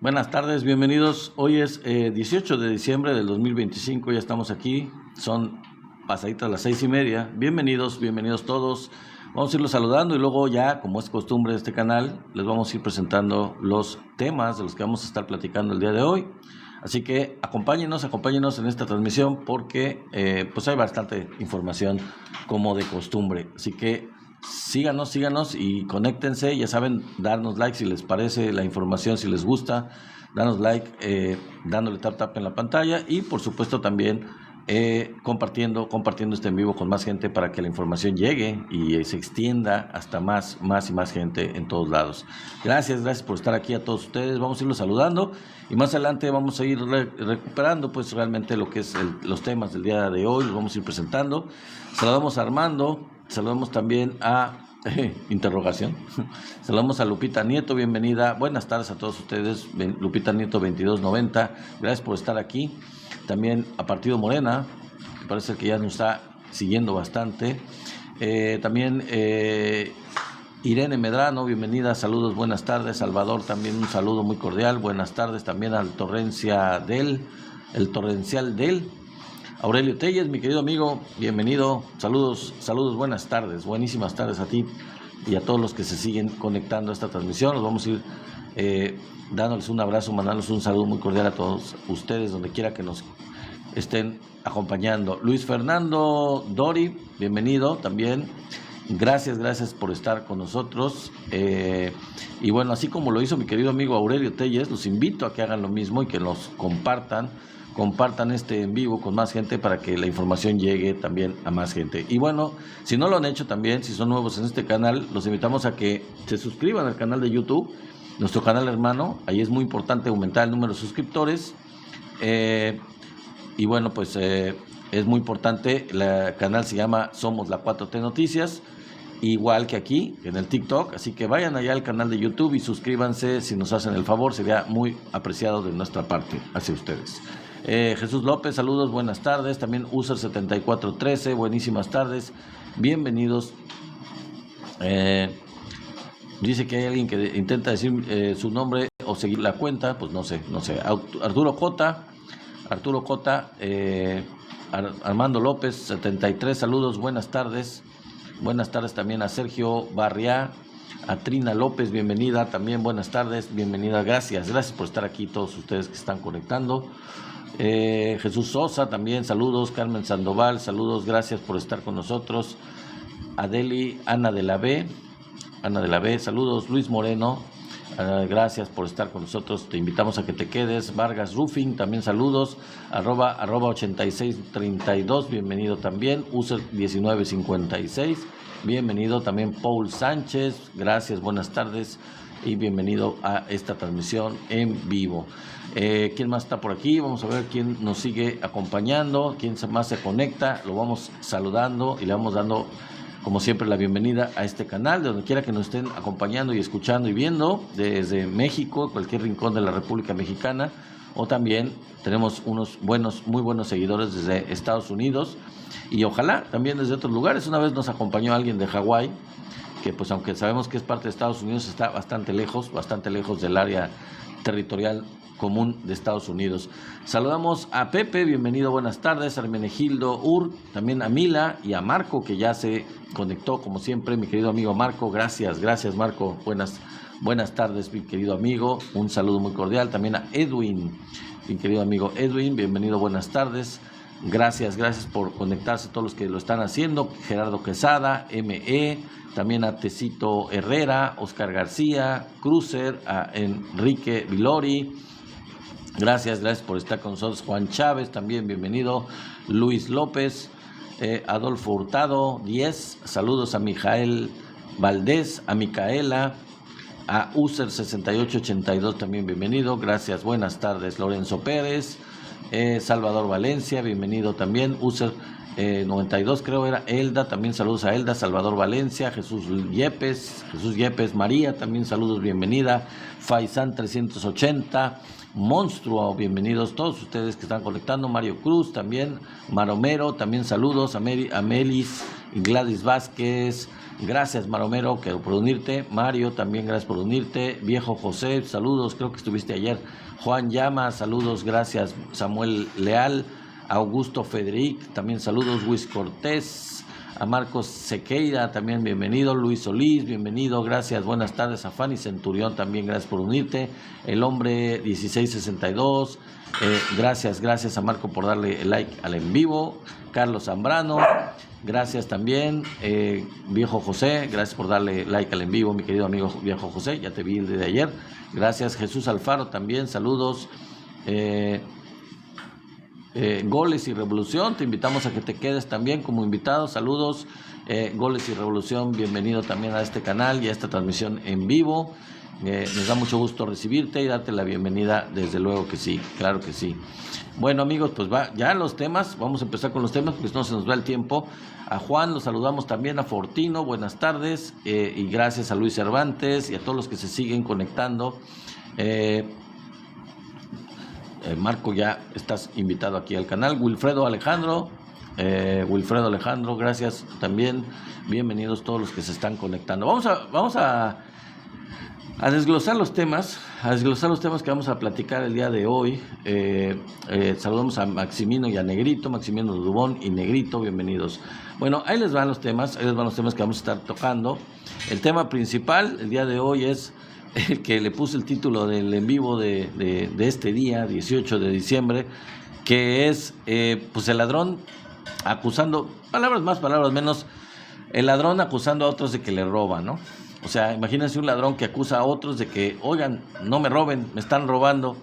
Buenas tardes, bienvenidos. Hoy es 18 de diciembre del 2025, ya estamos aquí, son pasaditas las 6:30. Bienvenidos todos. Vamos a irlos saludando y luego ya, como es costumbre de este canal, les vamos a ir presentando los temas de los que vamos a estar platicando el día de hoy. Así que acompáñenos en esta transmisión porque pues hay bastante información como de costumbre. Así que síganos y conéctense, ya saben, darnos like si les parece la información, si les gusta, danos like, dándole tap en la pantalla y por supuesto también compartiendo este en vivo con más gente para que la información llegue y se extienda hasta más y más gente en todos lados. Gracias por estar aquí a todos ustedes. Vamos a irlos saludando y más adelante vamos a ir recuperando pues realmente lo que es los temas del día de hoy. Los vamos a ir presentando. Saludamos a Armando, saludamos también a interrogación. Saludamos a Lupita Nieto, bienvenida. Buenas tardes a todos ustedes. Lupita Nieto 2290, gracias por estar aquí. También a Partido Morena, que parece que ya nos está siguiendo bastante. También Irene Medrano, bienvenida, saludos, buenas tardes. Salvador, también un saludo muy cordial, buenas tardes. También al Torrencial del Aurelio Telles, mi querido amigo, bienvenido, saludos, buenas tardes, buenísimas tardes a ti y a todos los que se siguen conectando a esta transmisión. Los vamos a ir dándoles un abrazo, mandándoles un saludo muy cordial a todos ustedes, donde quiera que nos estén acompañando. Luis Fernando Dori, bienvenido también, gracias por estar con nosotros. Y bueno, así como lo hizo mi querido amigo Aurelio Telles, los invito a que hagan lo mismo y que los compartan este en vivo con más gente para que la información llegue también a más gente. Y bueno, si no lo han hecho también, si son nuevos en este canal, los invitamos a que se suscriban al canal de YouTube, nuestro canal hermano. Ahí es muy importante aumentar el número de suscriptores. Y bueno, pues es muy importante, el canal se llama Somos la 4T Noticias, igual que aquí en el TikTok, así que vayan allá al canal de YouTube y suscríbanse si nos hacen el favor, sería muy apreciado de nuestra parte hacia ustedes. Jesús López, saludos, buenas tardes. También User7413, buenísimas tardes, bienvenidos. Dice que hay alguien que intenta decir su nombre o seguir la cuenta, pues no sé. Arturo Cota, Armando López 73, saludos, buenas tardes. Buenas tardes también a Sergio Barriá, a Trina López, bienvenida también, buenas tardes, bienvenida, gracias por estar aquí todos ustedes que están conectando. Jesús Sosa también, saludos. Carmen Sandoval, saludos, gracias por estar con nosotros. Adeli, Ana de la B, saludos. Luis Moreno, gracias por estar con nosotros, te invitamos a que te quedes. Vargas Roofing, también saludos. arroba 8632, bienvenido también. User 1956, bienvenido también. Paul Sánchez, gracias, buenas tardes y bienvenido a esta transmisión en vivo. ¿Quién más está por aquí? Vamos a ver quién nos sigue acompañando, quién más se conecta, lo vamos saludando y le vamos dando como siempre la bienvenida a este canal, de donde quiera que nos estén acompañando y escuchando y viendo, desde México, cualquier rincón de la República Mexicana, o también tenemos muy buenos seguidores desde Estados Unidos y ojalá también desde otros lugares. Una vez nos acompañó alguien de Hawái, que pues aunque sabemos que es parte de Estados Unidos, está bastante lejos del área territorial común de Estados Unidos. Saludamos a Pepe, bienvenido, buenas tardes. A Hermenegildo Ur, también a Mila y a Marco, que ya se conectó como siempre, mi querido amigo Marco, gracias Marco, buenas tardes mi querido amigo, un saludo muy cordial. También a Edwin, mi querido amigo Edwin, bienvenido, buenas tardes. Gracias por conectarse todos los que lo están haciendo. Gerardo Quesada, ME, también a Tecito Herrera, Oscar García, Crucer, a Enrique Vilori. Gracias por estar con nosotros. Juan Chávez, también bienvenido. Luis López, Adolfo Hurtado, 10. Saludos a Mijael Valdés, a Micaela, a User 6882, también bienvenido. Gracias, buenas tardes. Lorenzo Pérez, Salvador Valencia, bienvenido también. User 92 creo era Elda, también saludos a Elda. Salvador Valencia, Jesús Yepes, María, también saludos, bienvenida. Faisán 380, Monstruo, bienvenidos todos ustedes que están conectando. Mario Cruz también, Maromero, también saludos a Melis, Gladys Vázquez, Gracias, Maromero, por unirte. Mario, también gracias por unirte. Viejo José, saludos, creo que estuviste ayer. Juan Llama, saludos, gracias. Samuel Leal, Augusto Federic, también saludos. Luis Cortés, a Marcos Sequeira, también bienvenido. Luis Solís, bienvenido, gracias. Buenas tardes a Fanny Centurión, también gracias por unirte. El hombre 1662, gracias a Marco por darle like al en vivo. Carlos Zambrano, gracias también. Viejo José, gracias por darle like al en vivo, mi querido amigo Viejo José, ya te vi el día de ayer. Gracias. Jesús Alfaro también, saludos. Goles y Revolución, te invitamos a que te quedes también como invitado, saludos. Goles y Revolución, bienvenido también a este canal y a esta transmisión en vivo. Nos da mucho gusto recibirte y darte la bienvenida, desde luego que sí, claro que sí. Bueno, amigos, pues ya los temas, vamos a empezar con los temas porque no se nos va el tiempo. A Juan los saludamos también, a Fortino, buenas tardes, y gracias a Luis Cervantes y a todos los que se siguen conectando. Marco, ya estás invitado aquí al canal. Wilfredo Alejandro, gracias también. Bienvenidos todos los que se están conectando. Vamos a desglosar los temas, que vamos a platicar el día de hoy. Saludamos a Maximino y a Negrito, Maximino Dubón y Negrito, bienvenidos. Bueno, ahí les van los temas que vamos a estar tocando. El tema principal el día de hoy es el que le puse el título del en vivo de este día, 18 de diciembre, que es pues el ladrón acusando, palabras más, palabras menos, el ladrón acusando a otros de que le roban, ¿no? O sea, imagínense un ladrón que acusa a otros de que, oigan, no me roben, me están robando.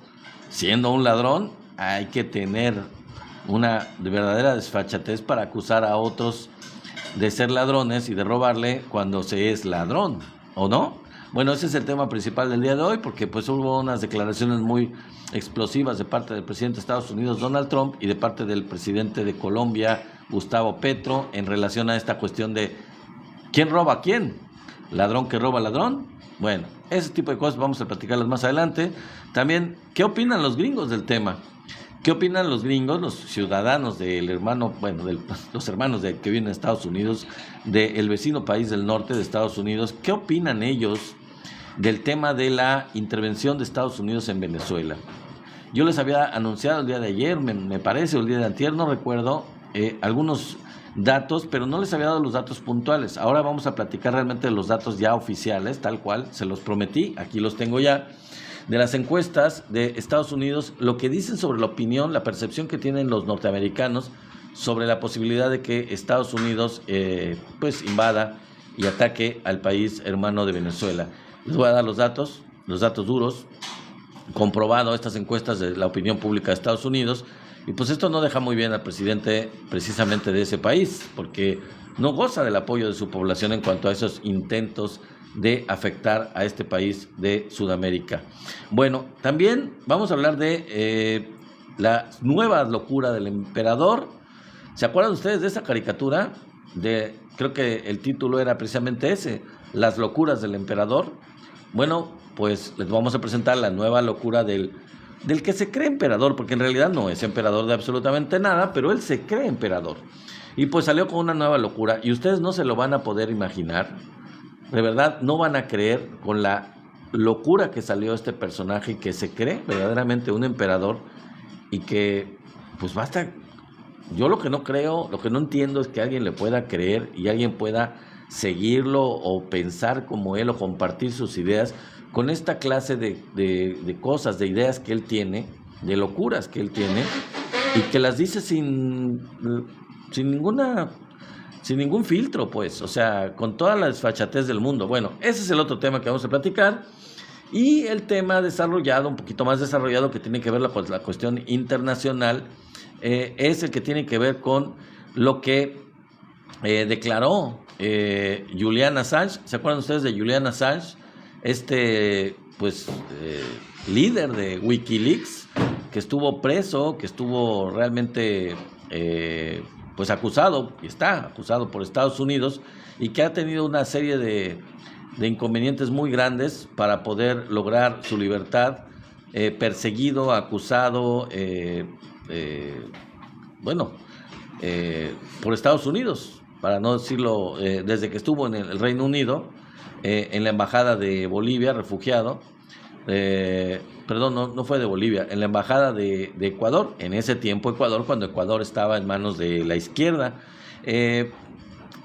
Siendo un ladrón, hay que tener una verdadera desfachatez para acusar a otros de ser ladrones y de robarle cuando se es ladrón, ¿o no? Bueno, ese es el tema principal del día de hoy, porque pues hubo unas declaraciones muy explosivas de parte del presidente de Estados Unidos, Donald Trump, y de parte del presidente de Colombia, Gustavo Petro, en relación a esta cuestión de ¿quién roba a quién? ¿Ladrón que roba ladrón? Bueno, ese tipo de cosas vamos a platicarlas más adelante. También, ¿qué opinan los gringos del tema? ¿Qué opinan los gringos, los ciudadanos del hermano, los hermanos que viven en Estados Unidos, del vecino país del norte de Estados Unidos? ¿Qué opinan ellos del tema de la intervención de Estados Unidos en Venezuela? Yo les había anunciado el día de ayer, me parece, o el día de antier, no recuerdo, algunos datos, pero no les había dado los datos puntuales. Ahora vamos a platicar realmente de los datos ya oficiales, tal cual, se los prometí, aquí los tengo ya, de las encuestas de Estados Unidos, lo que dicen sobre la opinión, la percepción que tienen los norteamericanos sobre la posibilidad de que Estados Unidos pues invada y ataque al país hermano de Venezuela. Les voy a dar los datos duros, comprobado estas encuestas de la opinión pública de Estados Unidos, y pues esto no deja muy bien al presidente precisamente de ese país, porque no goza del apoyo de su población en cuanto a esos intentos de afectar a este país de Sudamérica. Bueno, también vamos a hablar de la nueva locura del emperador. ¿Se acuerdan ustedes de esa caricatura? Creo que el título era precisamente ese, Las locuras del emperador. Bueno, pues les vamos a presentar la nueva locura del que se cree emperador, porque en realidad no es emperador de absolutamente nada, pero él se cree emperador. Y pues salió con una nueva locura, y ustedes no se lo van a poder imaginar. De verdad, no van a creer con la locura que salió este personaje que se cree verdaderamente un emperador y que, pues basta. Yo lo que no creo, lo que no entiendo es que alguien le pueda creer y alguien pueda seguirlo o pensar como él o compartir sus ideas con esta clase de cosas, de ideas que él tiene, de locuras que él tiene y que las dice sin ningún filtro, pues, o sea, con toda la desfachatez del mundo. Bueno, ese es el otro tema que vamos a platicar. Y el tema desarrollado, un poquito más desarrollado, que tiene que ver con la cuestión internacional, es el que tiene que ver con lo que declaró Julian Assange. ¿Se acuerdan ustedes de Julian Assange? Líder de Wikileaks, que estuvo preso, que estuvo realmente acusado, y está acusado por Estados Unidos, y que ha tenido una serie de inconvenientes muy grandes para poder lograr su libertad, perseguido, acusado, por Estados Unidos. para no decirlo, desde que estuvo en el Reino Unido, en la embajada de Bolivia, refugiado. Perdón, no fue de Bolivia, en la embajada de Ecuador, en ese tiempo Ecuador, cuando Ecuador estaba en manos de la izquierda. ¿Qué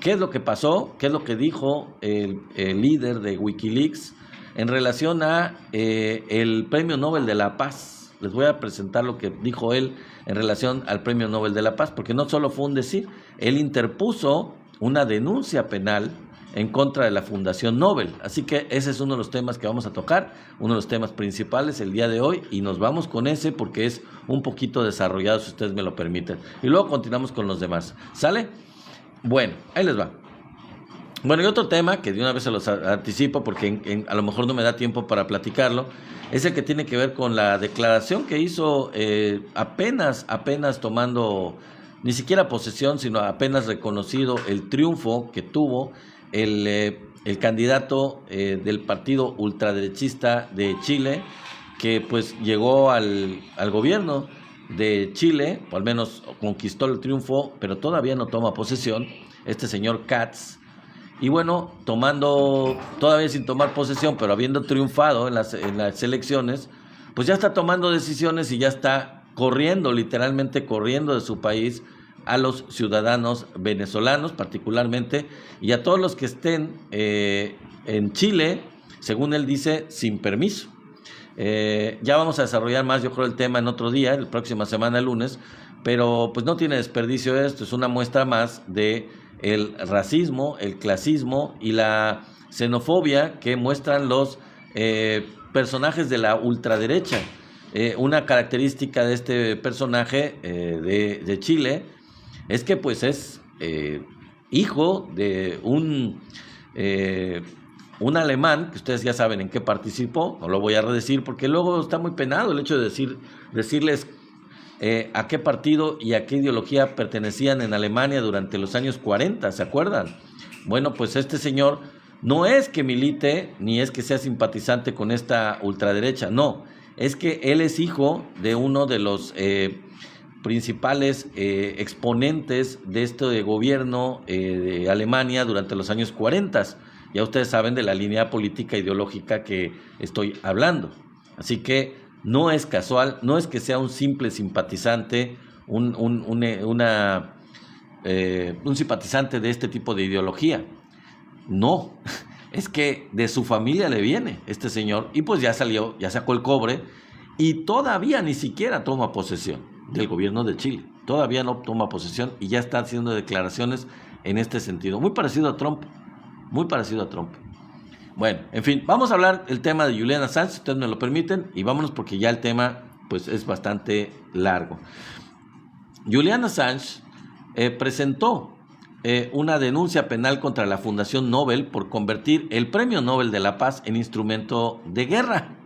es lo que pasó? ¿Qué es lo que dijo el líder de Wikileaks en relación a el Premio Nobel de la Paz? Les voy a presentar lo que dijo él en relación al Premio Nobel de la Paz, porque no solo fue un decir, él interpuso una denuncia penal en contra de la Fundación Nobel. Así que ese es uno de los temas que vamos a tocar, uno de los temas principales el día de hoy, y nos vamos con ese porque es un poquito desarrollado, si ustedes me lo permiten. Y luego continuamos con los demás. ¿Sale? Bueno, ahí les va. Bueno, y otro tema que de una vez se los anticipo porque a lo mejor no me da tiempo para platicarlo, es el que tiene que ver con la declaración que hizo apenas tomando, ni siquiera posesión, sino apenas reconocido el triunfo que tuvo el candidato del partido ultraderechista de Chile, que pues llegó al gobierno de Chile, o al menos conquistó el triunfo, pero todavía no toma posesión, este señor Katz. Y bueno, todavía sin tomar posesión, pero habiendo triunfado en las elecciones, pues ya está tomando decisiones y ya está literalmente corriendo de su país a los ciudadanos venezolanos particularmente, y a todos los que estén en Chile, según él dice, sin permiso. Ya vamos a desarrollar más, yo creo, el tema en otro día, la próxima semana, el lunes, pero pues no tiene desperdicio esto, es una muestra más de el racismo, el clasismo y la xenofobia que muestran los personajes de la ultraderecha. Una característica de este personaje de Chile es que pues es hijo de un alemán, que ustedes ya saben en qué participó, no lo voy a redecir porque luego está muy penado el hecho de decirles a qué partido y a qué ideología pertenecían en Alemania durante los años 40, ¿se acuerdan? Bueno, pues este señor no es que milite, ni es que sea simpatizante con esta ultraderecha, no, es que él es hijo de uno de los principales exponentes de este gobierno de Alemania durante los años 40. Ya ustedes saben de la línea política ideológica que estoy hablando. Así que no es casual, no es que sea un simple simpatizante, un simpatizante de este tipo de ideología. No, es que de su familia le viene este señor y pues ya sacó el cobre y todavía ni siquiera toma posesión del gobierno de Chile. Todavía no toma posesión y ya está haciendo declaraciones en este sentido. Muy parecido a Trump. Bueno, en fin, vamos a hablar del tema de Julian Assange, si ustedes me lo permiten, y vámonos porque ya el tema pues es bastante largo. Julian Assange presentó una denuncia penal contra la Fundación Nobel por convertir el Premio Nobel de la Paz en instrumento de guerra.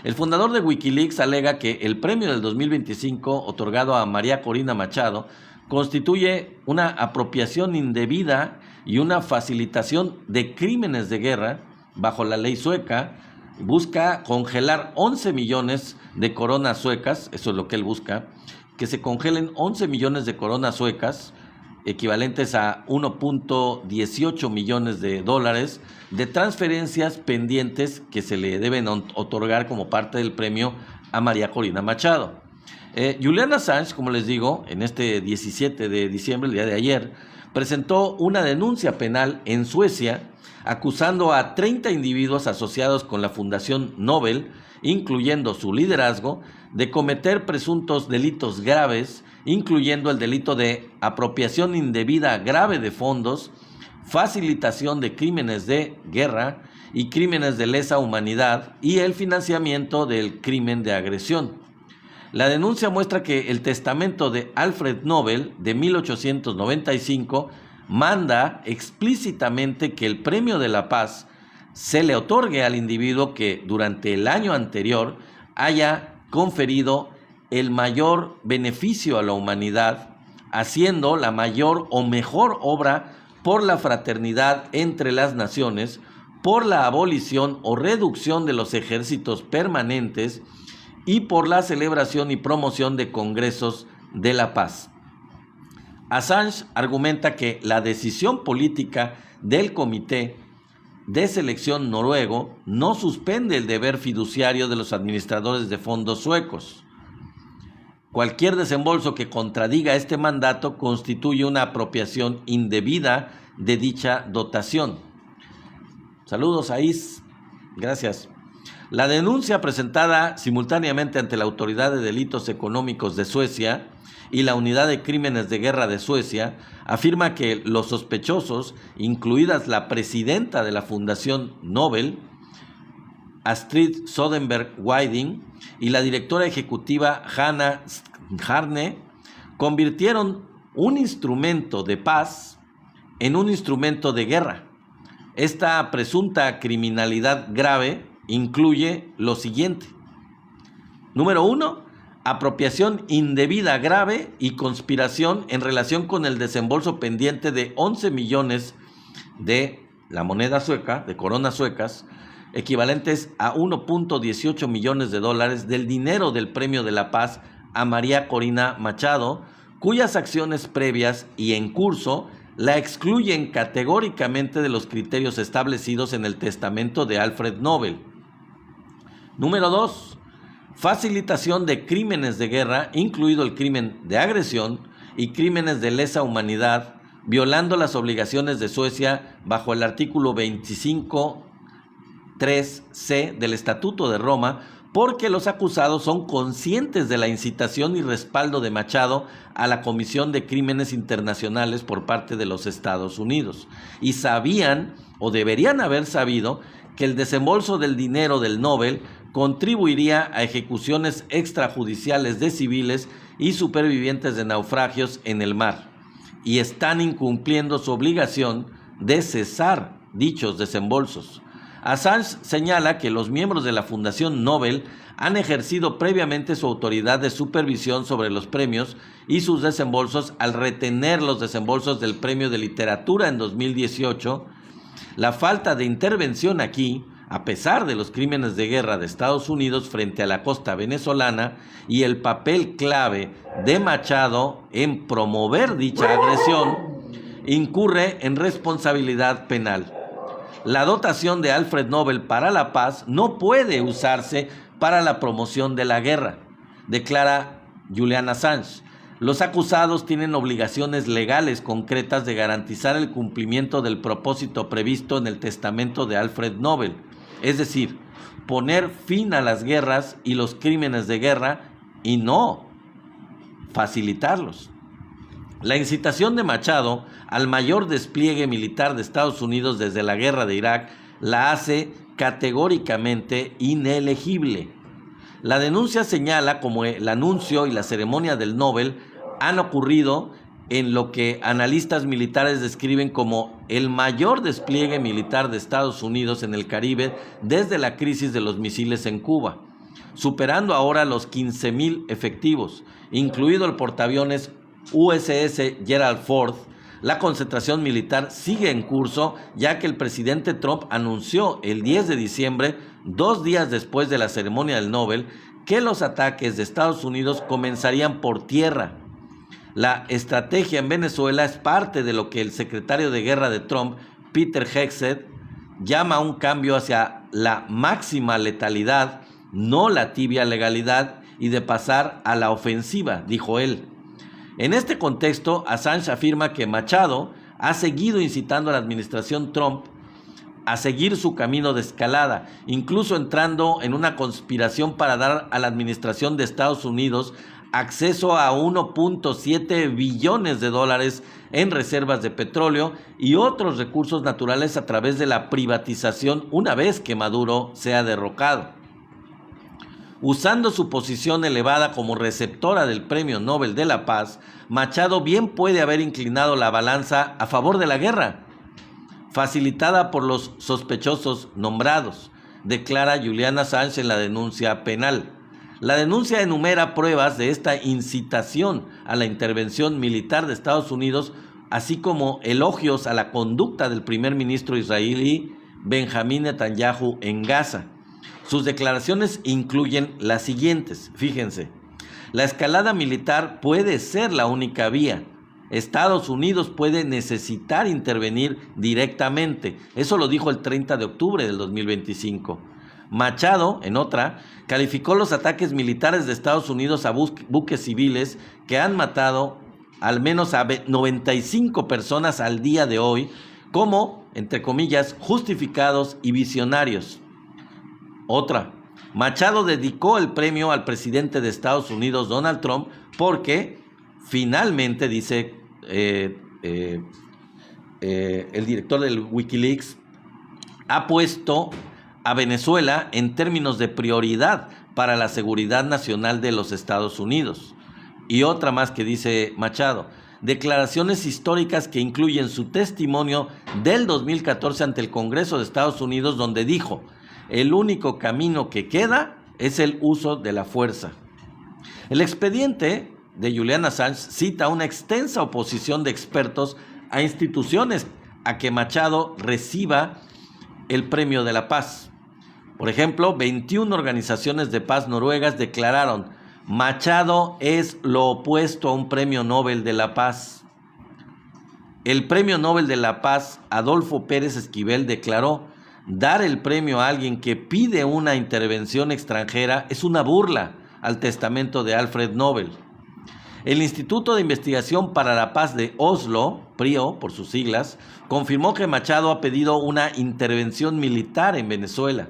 El fundador de Wikileaks alega que el premio del 2025, otorgado a María Corina Machado, constituye una apropiación indebida y una facilitación de crímenes de guerra bajo la ley sueca. Busca congelar 11 millones de coronas suecas, eso es lo que él busca, que se congelen 11 millones de coronas suecas, equivalentes a 1.18 millones de dólares, de transferencias pendientes que se le deben otorgar como parte del premio a María Corina Machado. Julian Assange, como les digo, en este 17 de diciembre, el día de ayer, presentó una denuncia penal en Suecia acusando a 30 individuos asociados con la Fundación Nobel, incluyendo su liderazgo, de cometer presuntos delitos graves, incluyendo el delito de apropiación indebida grave de fondos, facilitación de crímenes de guerra y crímenes de lesa humanidad y el financiamiento del crimen de agresión. La denuncia muestra que el testamento de Alfred Nobel de 1895 manda explícitamente que el Premio de la Paz se le otorgue al individuo que durante el año anterior haya conferido el mayor beneficio a la humanidad, haciendo la mayor o mejor obra por la fraternidad entre las naciones, por la abolición o reducción de los ejércitos permanentes y por la celebración y promoción de congresos de la paz. Assange argumenta que la decisión política del comité de selección noruego no suspende el deber fiduciario de los administradores de fondos suecos. Cualquier desembolso que contradiga este mandato constituye una apropiación indebida de dicha dotación. Saludos, Ais. Gracias. La denuncia presentada simultáneamente ante la Autoridad de Delitos Económicos de Suecia y la Unidad de Crímenes de Guerra de Suecia afirma que los sospechosos, incluidas la presidenta de la Fundación Nobel, Astrid Soderberg Weiding, y la directora ejecutiva Hannah Harne, convirtieron un instrumento de paz en un instrumento de guerra. Esta presunta criminalidad grave incluye lo siguiente. Número 1, apropiación indebida grave y conspiración en relación con el desembolso pendiente de 11 millones de la moneda sueca, de coronas suecas, equivalentes a 1.18 millones de dólares del dinero del Premio de la Paz a María Corina Machado, cuyas acciones previas y en curso la excluyen categóricamente de los criterios establecidos en el testamento de Alfred Nobel. Número 2. Facilitación de crímenes de guerra, incluido el crimen de agresión y crímenes de lesa humanidad, violando las obligaciones de Suecia bajo el artículo 25.3c del Estatuto de Roma, porque los acusados son conscientes de la incitación y respaldo de Machado a la comisión de crímenes internacionales por parte de los Estados Unidos, y sabían o deberían haber sabido que el desembolso del dinero del Nobel contribuiría a ejecuciones extrajudiciales de civiles y supervivientes de naufragios en el mar, y están incumpliendo su obligación de cesar dichos desembolsos. Assange señala que los miembros de la Fundación Nobel han ejercido previamente su autoridad de supervisión sobre los premios y sus desembolsos al retener los desembolsos del Premio de Literatura en 2018. La falta de intervención aquí, a pesar de los crímenes de guerra de Estados Unidos frente a la costa venezolana y el papel clave de Machado en promover dicha agresión, incurre en responsabilidad penal. La dotación de Alfred Nobel para la paz no puede usarse para la promoción de la guerra, declara Julian Assange. Los acusados tienen obligaciones legales concretas de garantizar el cumplimiento del propósito previsto en el testamento de Alfred Nobel, es decir, poner fin a las guerras y los crímenes de guerra y no facilitarlos. La incitación de Machado al mayor despliegue militar de Estados Unidos desde la guerra de Irak la hace categóricamente inelegible. La denuncia señala como el anuncio y la ceremonia del Nobel han ocurrido en lo que analistas militares describen como el mayor despliegue militar de Estados Unidos en el Caribe desde la crisis de los misiles en Cuba, superando ahora los 15,000 efectivos, incluido el portaaviones USS Gerald Ford. La concentración militar sigue en curso, ya que el presidente Trump anunció el 10 de diciembre, 2 días después de la ceremonia del Nobel, que los ataques de Estados Unidos comenzarían por tierra. La estrategia en Venezuela es parte de lo que el secretario de Guerra de Trump, Peter Hegseth, llama un cambio hacia la máxima letalidad, no la tibia legalidad, y de pasar a la ofensiva, dijo él. En este contexto, Assange afirma que Machado ha seguido incitando a la administración Trump a seguir su camino de escalada, incluso entrando en una conspiración para dar a la administración de Estados Unidos acceso a 1.7 billones de dólares en reservas de petróleo y otros recursos naturales a través de la privatización una vez que Maduro sea derrocado. Usando su posición elevada como receptora del Premio Nobel de la Paz, Machado bien puede haber inclinado la balanza a favor de la guerra, facilitada por los sospechosos nombrados, declara Julian Assange en la denuncia penal. La denuncia enumera pruebas de esta incitación a la intervención militar de Estados Unidos, así como elogios a la conducta del primer ministro israelí Benjamín Netanyahu en Gaza. Sus declaraciones incluyen las siguientes, fíjense: la escalada militar puede ser la única vía. Estados Unidos puede necesitar intervenir directamente. Eso lo dijo el 30 de octubre del 2025. Machado, en otra, calificó los ataques militares de Estados Unidos a buques civiles que han matado al menos a 95 personas al día de hoy como, entre comillas, justificados y visionarios. Otra, Machado dedicó el premio al presidente de Estados Unidos, Donald Trump, porque finalmente, dice el director del Wikileaks, ha puesto a Venezuela en términos de prioridad para la seguridad nacional de los Estados Unidos. Y otra más que dice Machado, declaraciones históricas que incluyen su testimonio del 2014 ante el Congreso de Estados Unidos, donde dijo: el único camino que queda es el uso de la fuerza. El expediente de Julian Assange cita una extensa oposición de expertos a instituciones a que Machado reciba el Premio de la Paz. Por ejemplo, 21 organizaciones de paz noruegas declararon: Machado es lo opuesto a un Premio Nobel de la Paz. El Premio Nobel de la Paz, Adolfo Pérez Esquivel, declaró: dar el premio a alguien que pide una intervención extranjera es una burla al testamento de Alfred Nobel. El Instituto de Investigación para la Paz de Oslo, PRIO por sus siglas, confirmó que Machado ha pedido una intervención militar en Venezuela.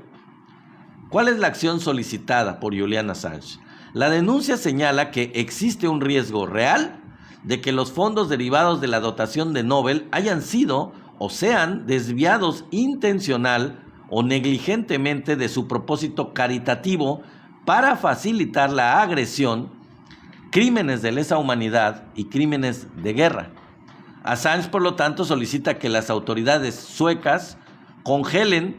¿Cuál es la acción solicitada por Julian Assange? La denuncia señala que existe un riesgo real de que los fondos derivados de la dotación de Nobel hayan sido o sean desviados intencional o negligentemente de su propósito caritativo para facilitar la agresión, crímenes de lesa humanidad y crímenes de guerra. Assange, por lo tanto, solicita que las autoridades suecas congelen,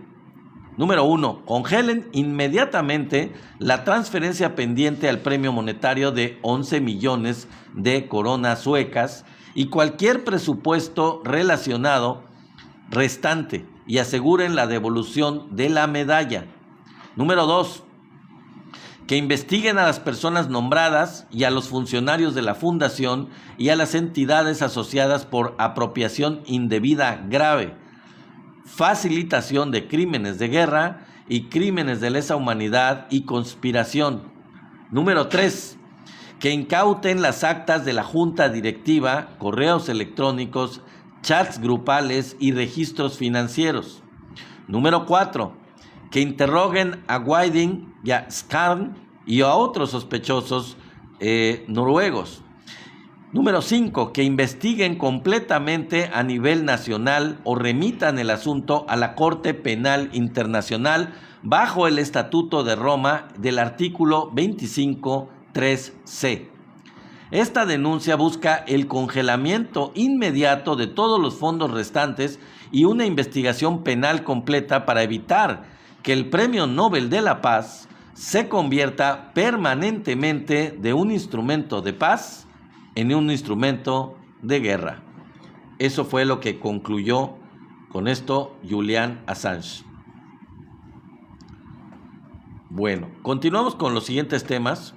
número 1, congelen inmediatamente la transferencia pendiente al premio monetario de 11 millones de coronas suecas y cualquier presupuesto relacionado restante y aseguren la devolución de la medalla. Número 2, que investiguen a las personas nombradas y a los funcionarios de la fundación y a las entidades asociadas por apropiación indebida grave, facilitación de crímenes de guerra y crímenes de lesa humanidad y conspiración. Número 3, que incauten las actas de la junta directiva, correos electrónicos, chats grupales y registros financieros. Número 4, que interroguen a Weiding y a Skarn y a otros sospechosos noruegos. Número 5, que investiguen completamente a nivel nacional o remitan el asunto a la Corte Penal Internacional bajo el Estatuto de Roma del artículo 25.3c. Esta denuncia busca el congelamiento inmediato de todos los fondos restantes y una investigación penal completa para evitar que el Premio Nobel de la Paz se convierta permanentemente de un instrumento de paz en un instrumento de guerra. Eso fue lo que concluyó con esto Julian Assange. Bueno, continuamos con los siguientes temas.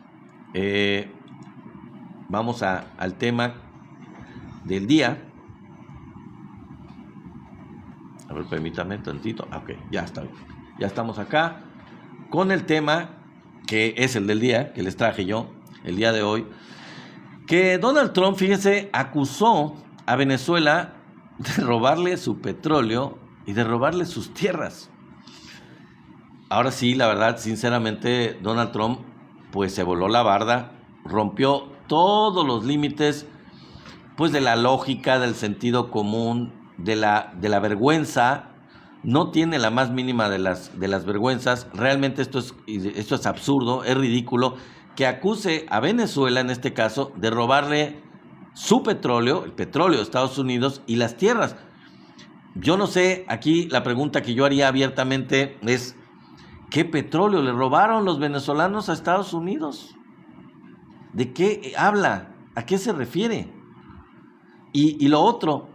Vamos al tema del día. A ver, permítame tantito. Ok, ya está bien. Ya estamos acá con el tema que es el del día, que les traje yo el día de hoy. Que Donald Trump, fíjense, acusó a Venezuela de robarle su petróleo y de robarle sus tierras. Ahora sí, la verdad, sinceramente, Donald Trump pues se voló la barda, rompió todos los límites pues de la lógica, del sentido común, de la vergüenza. No tiene la más mínima de las vergüenzas. Realmente esto es absurdo, es ridículo que acuse a Venezuela, en este caso, de robarle su petróleo, el petróleo de Estados Unidos y las tierras. Yo no sé, aquí la pregunta que yo haría abiertamente es: ¿qué petróleo le robaron los venezolanos a Estados Unidos? ¿De qué habla? ¿A qué se refiere? Y lo otro,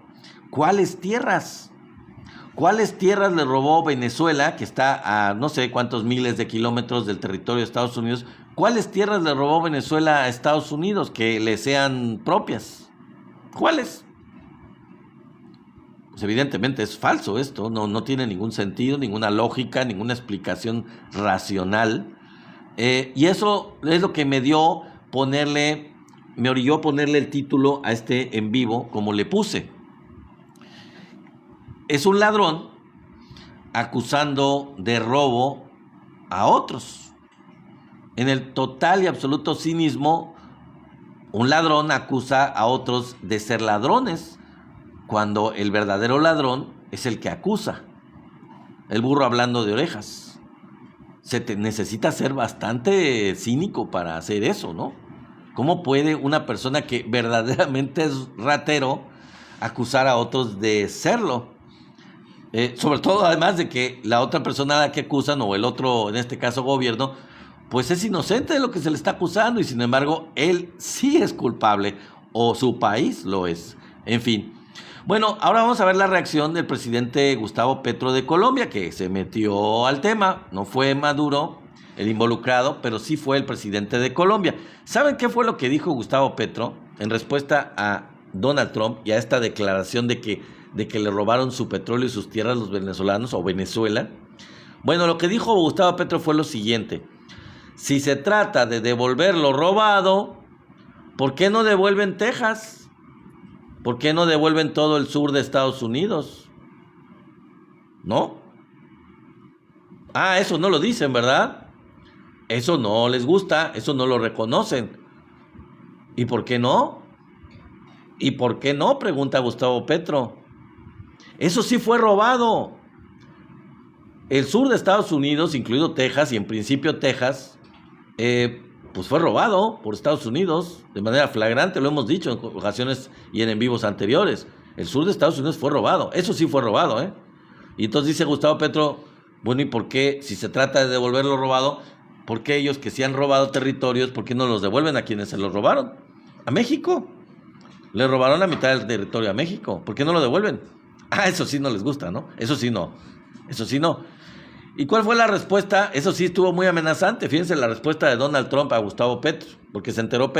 ¿cuáles tierras? ¿Cuáles tierras le robó Venezuela, que está a no sé cuántos miles de kilómetros del territorio de Estados Unidos? ¿Cuáles tierras le robó Venezuela a Estados Unidos que le sean propias? ¿Cuáles? Pues evidentemente es falso esto, no tiene ningún sentido, ninguna lógica, ninguna explicación racional. Y eso es lo que me orilló a ponerle el título a este en vivo como le puse. Es un ladrón acusando de robo a otros. En el total y absoluto cinismo, un ladrón acusa a otros de ser ladrones, cuando el verdadero ladrón es el que acusa. El burro hablando de orejas. Necesita ser bastante cínico para hacer eso, ¿no? ¿Cómo puede una persona que verdaderamente es ratero acusar a otros de serlo? Sobre todo además de que la otra persona a la que acusan, o el otro, en este caso gobierno, pues es inocente de lo que se le está acusando y sin embargo él sí es culpable, o su país lo es. En fin. Bueno, ahora vamos a ver la reacción del presidente Gustavo Petro de Colombia, que se metió al tema. No fue Maduro el involucrado, pero sí fue el presidente de Colombia. ¿Saben qué fue lo que dijo Gustavo Petro en respuesta a Donald Trump y a esta declaración de que le robaron su petróleo y sus tierras a los venezolanos o Venezuela? Bueno, lo que dijo Gustavo Petro fue lo siguiente: si se trata de devolver lo robado, ¿por qué no devuelven Texas? ¿Por qué no devuelven todo el sur de Estados Unidos? ¿No? Eso no lo dicen, ¿verdad? Eso no les gusta, eso no lo reconocen. ¿Y por qué no? ¿Y por qué no?, pregunta Gustavo Petro. Eso sí fue robado. El sur de Estados Unidos, incluido Texas, y en principio Texas, pues fue robado por Estados Unidos de manera flagrante, lo hemos dicho en ocasiones y en vivos anteriores. El sur de Estados Unidos fue robado, eso sí fue robado, ¿eh? Y entonces dice Gustavo Petro, bueno, ¿y por qué, si se trata de devolver lo robado, por qué ellos que sí han robado territorios, por qué no los devuelven a quienes se los robaron? A México. Le robaron la mitad del territorio a México, ¿por qué no lo devuelven? Eso sí no les gusta, ¿no? Eso sí no. ¿Y cuál fue la respuesta? Eso sí estuvo muy amenazante. Fíjense la respuesta de Donald Trump a Gustavo Petro, porque se enteró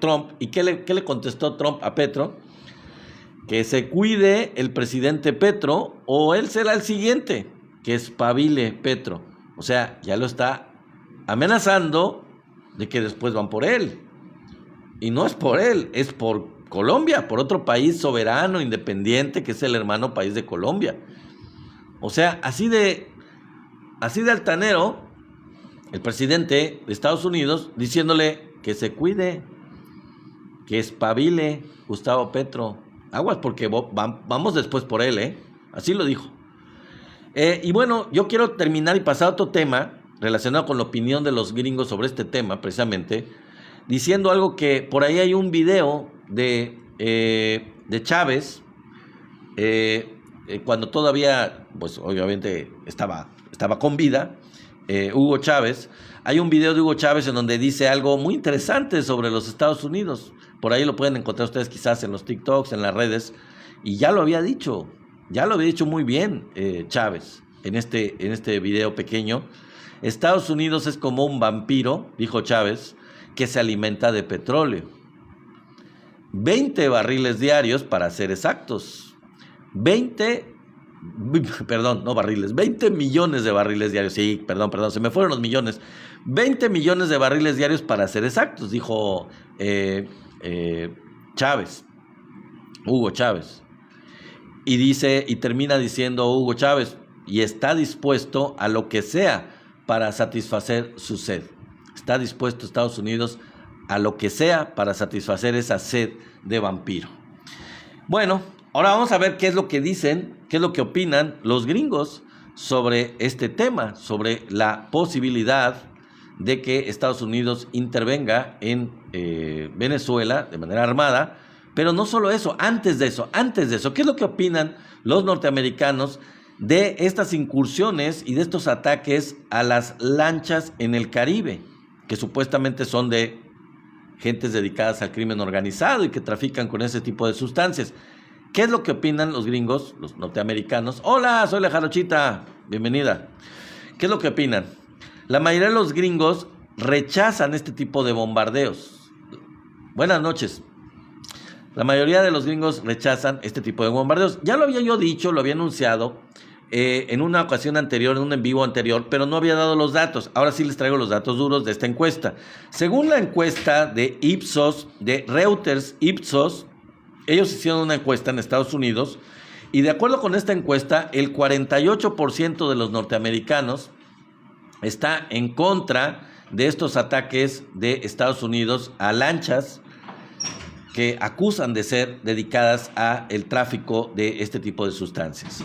Trump. ¿Y qué le contestó Trump a Petro? Que se cuide el presidente Petro o él será el siguiente, que espabile Petro. O sea, ya lo está amenazando de que después van por él. Y no es por él, es por Colombia, por otro país soberano, independiente, que es el hermano país de Colombia. O sea, así de altanero, el presidente de Estados Unidos diciéndole que se cuide, que espabile Gustavo Petro. Aguas porque vamos después por él, ¿eh? Así lo dijo. Y bueno, yo quiero terminar y pasar a otro tema relacionado con la opinión de los gringos sobre este tema, precisamente, diciendo algo que por ahí hay un video de Chávez, cuando todavía, pues obviamente estaba con vida, Hugo Chávez. Hay un video de Hugo Chávez en donde dice algo muy interesante sobre los Estados Unidos. Por ahí lo pueden encontrar ustedes quizás en los TikToks, en las redes. Y ya lo había dicho muy bien Chávez en este video pequeño. Estados Unidos es como un vampiro, dijo Chávez, que se alimenta de petróleo. 20 barriles diarios para ser exactos. 20 millones de barriles diarios. Sí, perdón, se me fueron los millones. 20 millones de barriles diarios para ser exactos, dijo Chávez, Hugo Chávez. Y termina diciendo Hugo Chávez, y está dispuesto a lo que sea para satisfacer su sed. Está dispuesto Estados Unidos a lo que sea para satisfacer esa sed de vampiro. Bueno, ahora vamos a ver qué es lo que dicen, qué es lo que opinan los gringos sobre este tema, sobre la posibilidad de que Estados Unidos intervenga en Venezuela de manera armada. Pero no solo eso, antes de eso, ¿qué es lo que opinan los norteamericanos de estas incursiones y de estos ataques a las lanchas en el Caribe, que supuestamente son de gentes dedicadas al crimen organizado y que trafican con ese tipo de sustancias? ¿Qué es lo que opinan los gringos, los norteamericanos? Hola, soy la Jarochita, bienvenida. ¿Qué es lo que opinan? La mayoría de los gringos rechazan este tipo de bombardeos. Buenas noches. La mayoría de los gringos rechazan este tipo de bombardeos. Ya lo había yo dicho, lo había anunciado en una ocasión anterior, en un en vivo anterior, pero no había dado los datos. Ahora sí les traigo los datos duros de esta encuesta. Según la encuesta de Ipsos, de Reuters Ipsos, ellos hicieron una encuesta en Estados Unidos y de acuerdo con esta encuesta, el 48% de los norteamericanos está en contra de estos ataques de Estados Unidos a lanchas que acusan de ser dedicadas a el tráfico de este tipo de sustancias.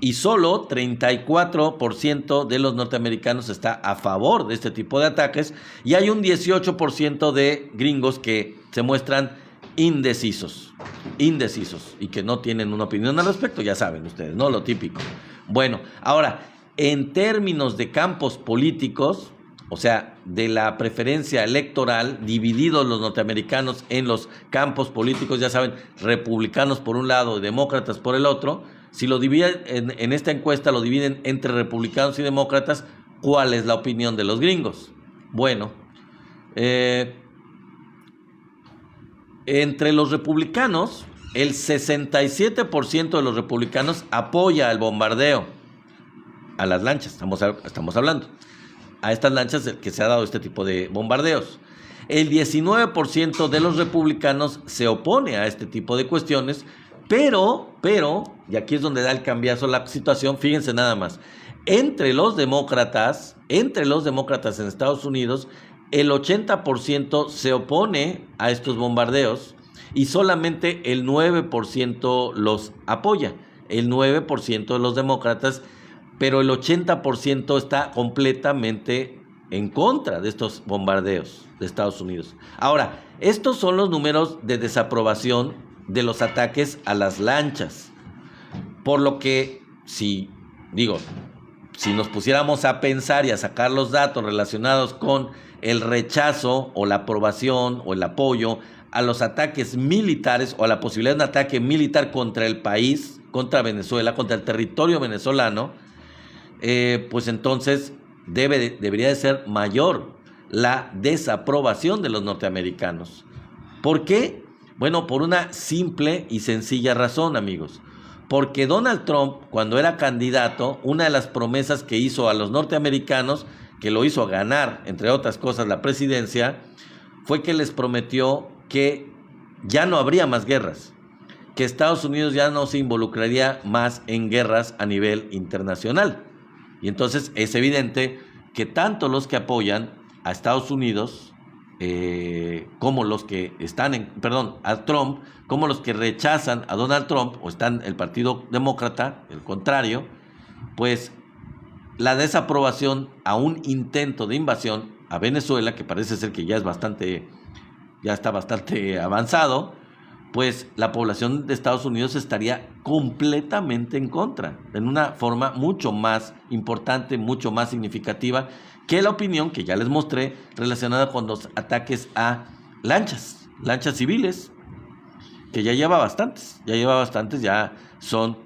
Y solo 34% de los norteamericanos está a favor de este tipo de ataques y hay un 18% de gringos que se muestran indecisos y que no tienen una opinión al respecto, ya saben ustedes, ¿no? Lo típico. Bueno, ahora, en términos de campos políticos, o sea, de la preferencia electoral, divididos los norteamericanos en los campos políticos, ya saben, republicanos por un lado y demócratas por el otro. Si lo dividen en esta encuesta, lo dividen entre republicanos y demócratas, ¿cuál es la opinión de los gringos? Bueno, entre los republicanos, el 67% de los republicanos apoya el bombardeo a las lanchas, estamos hablando, a estas lanchas que se ha dado este tipo de bombardeos. El 19% de los republicanos se opone a este tipo de cuestiones, pero, y aquí es donde da el cambiazo la situación, fíjense nada más, entre los demócratas en Estados Unidos, el 80% se opone a estos bombardeos y solamente el 9% los apoya, el 9% de los demócratas, pero el 80% está completamente en contra de estos bombardeos de Estados Unidos. Ahora, estos son los números de desaprobación de los ataques a las lanchas. Por lo que, si nos pusiéramos a pensar y a sacar los datos relacionados con el rechazo o la aprobación o el apoyo a los ataques militares o a la posibilidad de un ataque militar contra el país, contra Venezuela, contra el territorio venezolano, pues entonces debería de ser mayor la desaprobación de los norteamericanos. ¿Por qué? Bueno, por una simple y sencilla razón, amigos. Porque Donald Trump, cuando era candidato, una de las promesas que hizo a los norteamericanos, que lo hizo ganar, entre otras cosas, la presidencia, fue que les prometió que ya no habría más guerras, que Estados Unidos ya no se involucraría más en guerras a nivel internacional. Y entonces es evidente que tanto los que apoyan a Estados Unidos como los que están a Trump, como los que rechazan a Donald Trump o están el Partido Demócrata, el contrario, pues la desaprobación a un intento de invasión a Venezuela, que parece ser que ya está bastante avanzado, pues la población de Estados Unidos estaría completamente en contra, en una forma mucho más importante, mucho más significativa que la opinión que ya les mostré relacionada con los ataques a lanchas civiles, que ya lleva bastantes, ya son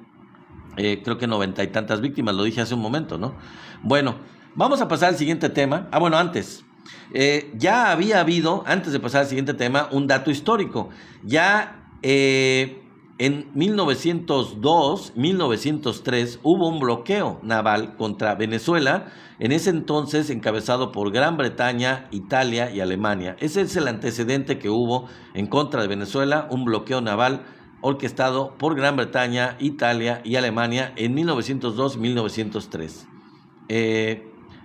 creo que 90 y tantas víctimas, lo dije hace un momento, ¿no? Bueno, vamos a pasar al siguiente tema. Antes. Ya había habido, antes de pasar al siguiente tema, un dato histórico. Ya en 1902, 1903, hubo un bloqueo naval contra Venezuela, en ese entonces encabezado por Gran Bretaña, Italia y Alemania. Ese es el antecedente que hubo en contra de Venezuela, un bloqueo naval orquestado por Gran Bretaña, Italia y Alemania en 1902 y 1903.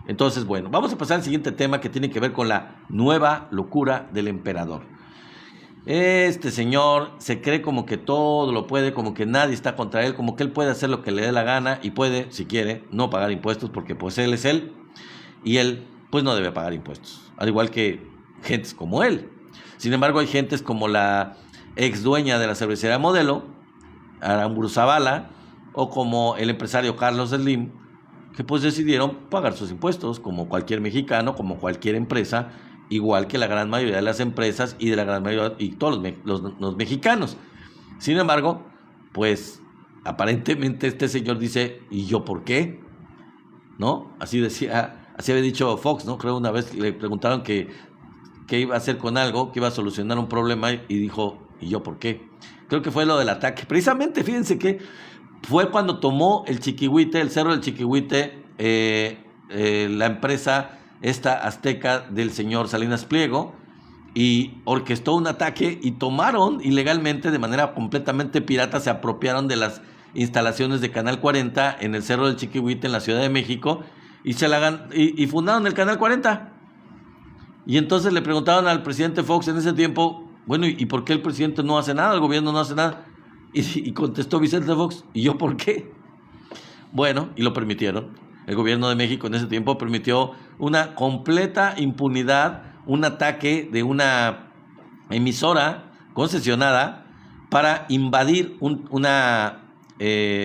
Entonces, bueno, vamos a pasar al siguiente tema que tiene que ver con la nueva locura del emperador. Este señor se cree como que todo lo puede, como que nadie está contra él, como que él puede hacer lo que le dé la gana y puede, si quiere, no pagar impuestos porque pues él es él y él pues no debe pagar impuestos, al igual que gentes como él. Sin embargo, hay gentes como la ex dueña de la cervecería Modelo, Aramburu Zavala, o como el empresario Carlos Slim, que pues decidieron pagar sus impuestos como cualquier mexicano, como cualquier empresa, igual que la gran mayoría de las empresas y de la gran mayoría y todos los mexicanos. Sin embargo, pues aparentemente este señor dice, ¿y yo por qué? ¿No? Así había dicho Fox, ¿no? Creo una vez le preguntaron qué iba a hacer con algo, que iba a solucionar un problema y dijo, ¿Y yo por qué? Creo que fue lo del ataque. Precisamente, fíjense que fue cuando tomó el Chiquihuite, el Cerro del Chiquihuite, la empresa esta azteca del señor Salinas Pliego, y orquestó un ataque y tomaron ilegalmente, de manera completamente pirata, se apropiaron de las instalaciones de Canal 40 en el Cerro del Chiquihuite, en la Ciudad de México, y fundaron el Canal 40. Y entonces le preguntaron al presidente Fox en ese tiempo, bueno, ¿y por qué el presidente no hace nada? El gobierno no hace nada. Y contestó Vicente Fox, ¿y yo por qué? Bueno, y lo permitieron. El gobierno de México en ese tiempo permitió una completa impunidad, un ataque de una emisora concesionada para invadir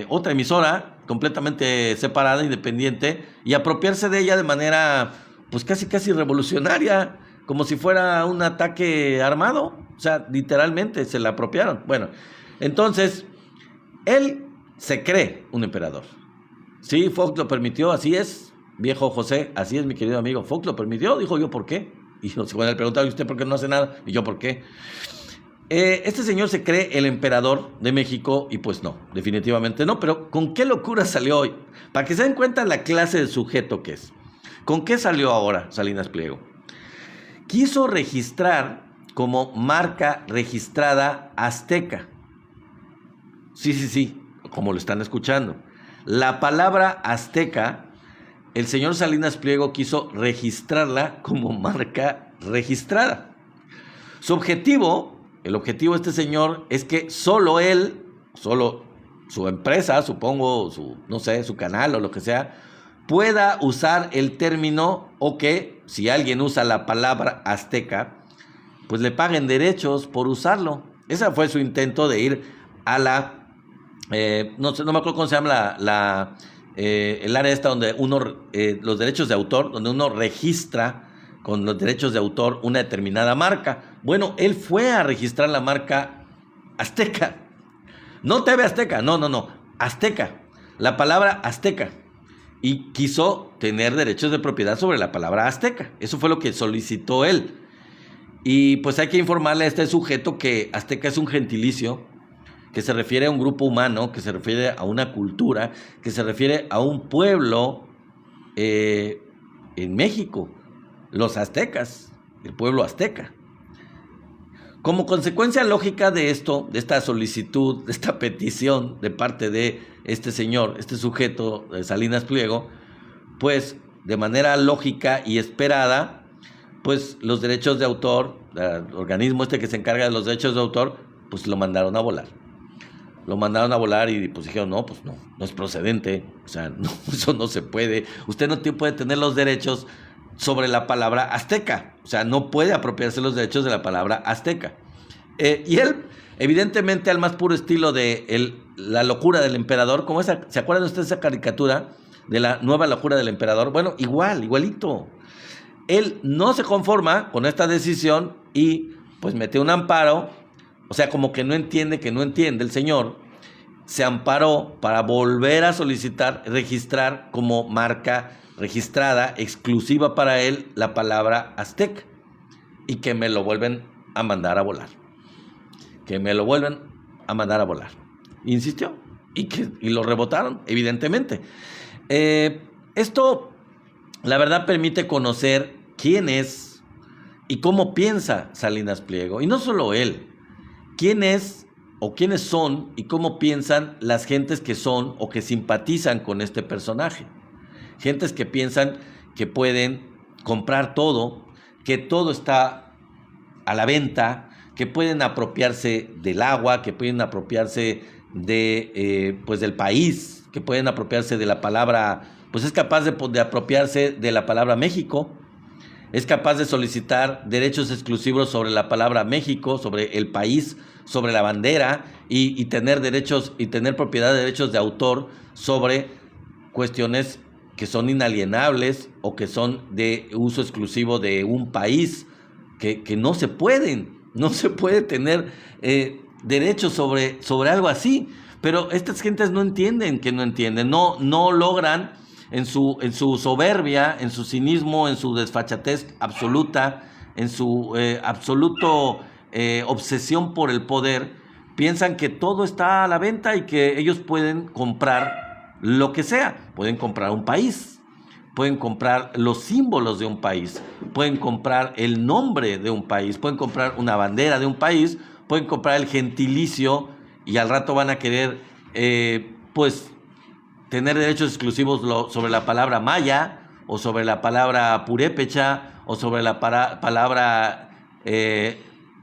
otra emisora completamente separada, independiente, y apropiarse de ella de manera pues casi revolucionaria, como si fuera un ataque armado. O sea, literalmente se la apropiaron. Bueno, entonces, él se cree un emperador. Sí, Fox lo permitió, así es, viejo José, así es, mi querido amigo. Fox lo permitió, dijo, ¿yo por qué? Y cuando le preguntaba, ¿y usted por qué no hace nada? ¿Y yo por qué? Este señor se cree el emperador de México y pues no, definitivamente no. Pero ¿con qué locura salió hoy? Para que se den cuenta la clase de sujeto que es. ¿Con qué salió ahora Salinas Pliego? Quiso registrar como marca registrada azteca. Sí, como lo están escuchando. La palabra azteca, el señor Salinas Pliego quiso registrarla como marca registrada. El objetivo de este señor es que solo él, solo su empresa, supongo, su canal o lo que sea, pueda usar el término, o que si alguien usa la palabra azteca, pues le paguen derechos por usarlo. Ese fue su intento de ir a la... no me acuerdo cómo se llama el área esta donde los derechos de autor, donde uno registra con los derechos de autor una determinada marca. Bueno, él fue a registrar la marca azteca. No TV Azteca, no, azteca. La palabra azteca. Y quiso tener derechos de propiedad sobre la palabra azteca. Eso fue lo que solicitó él. Y pues hay que informarle a este sujeto que azteca es un gentilicio, que se refiere a un grupo humano, que se refiere a una cultura, que se refiere a un pueblo en México, los aztecas, el pueblo azteca. Como consecuencia lógica de esto, de esta solicitud, de esta petición de parte de este señor, este sujeto de Salinas Pliego, pues de manera lógica y esperada, pues los derechos de autor, el organismo que se encarga de los derechos de autor, pues lo mandaron a volar. Lo mandaron a volar y pues dijeron, no es procedente, o sea, no, eso no se puede. Usted no puede tener los derechos sobre la palabra azteca, o sea, no puede apropiarse los derechos de la palabra azteca. Y él, evidentemente, al más puro estilo de la locura del emperador, como esa, ¿se acuerdan ustedes de esa caricatura de la nueva locura del emperador? Bueno, igualito. Él no se conforma con esta decisión y pues mete un amparo. O sea, como que no entiende el señor, se amparó para volver a solicitar, registrar como marca registrada, exclusiva para él, la palabra azteca, y que me lo vuelven a mandar a volar. Insistió, y lo rebotaron, evidentemente. Esto, la verdad, permite conocer quién es y cómo piensa Salinas Pliego, y no solo él. ¿Quién es o quiénes son y cómo piensan las gentes que son o que simpatizan con este personaje? Gentes que piensan que pueden comprar todo, que todo está a la venta, que pueden apropiarse del agua, que pueden apropiarse del país, que pueden apropiarse de la palabra, pues es capaz de apropiarse de la palabra México. Es capaz de solicitar derechos exclusivos sobre la palabra México, sobre el país, sobre la bandera y tener derechos y tener propiedad de derechos de autor sobre cuestiones que son inalienables o que son de uso exclusivo de un país, que no se pueden. No se puede tener derechos sobre algo así. Pero estas gentes no entienden, no logran en su soberbia, en su cinismo, en su desfachatez absoluta, en su absoluto obsesión por el poder, piensan que todo está a la venta y que ellos pueden comprar lo que sea. Pueden comprar un país, pueden comprar los símbolos de un país, pueden comprar el nombre de un país, pueden comprar una bandera de un país, pueden comprar el gentilicio y al rato van a querer, pues, tener derechos exclusivos sobre la palabra maya o sobre la palabra purépecha o sobre la palabra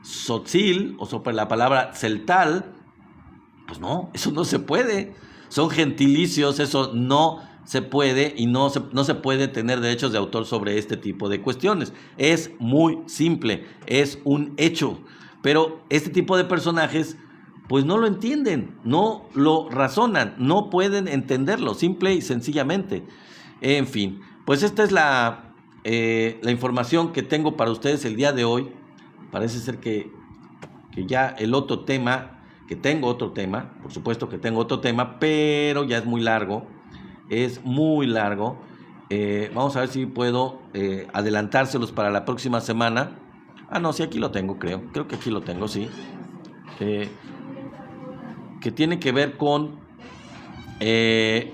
tzotzil o sobre la palabra celtal. Pues no, eso no se puede. Son gentilicios, eso no se puede y no se puede tener derechos de autor sobre este tipo de cuestiones. Es muy simple, es un hecho. Pero este tipo de personajes pues no lo entienden, no lo razonan, no pueden entenderlo, simple y sencillamente. En fin, pues esta es la información que tengo para ustedes el día de hoy. Parece ser que ya el otro tema, que tengo otro tema, por supuesto que tengo otro tema, pero ya es muy largo, vamos a ver si puedo adelantárselos para la próxima semana. No, sí, aquí lo tengo, creo que aquí lo tengo, sí. Que tiene que ver con el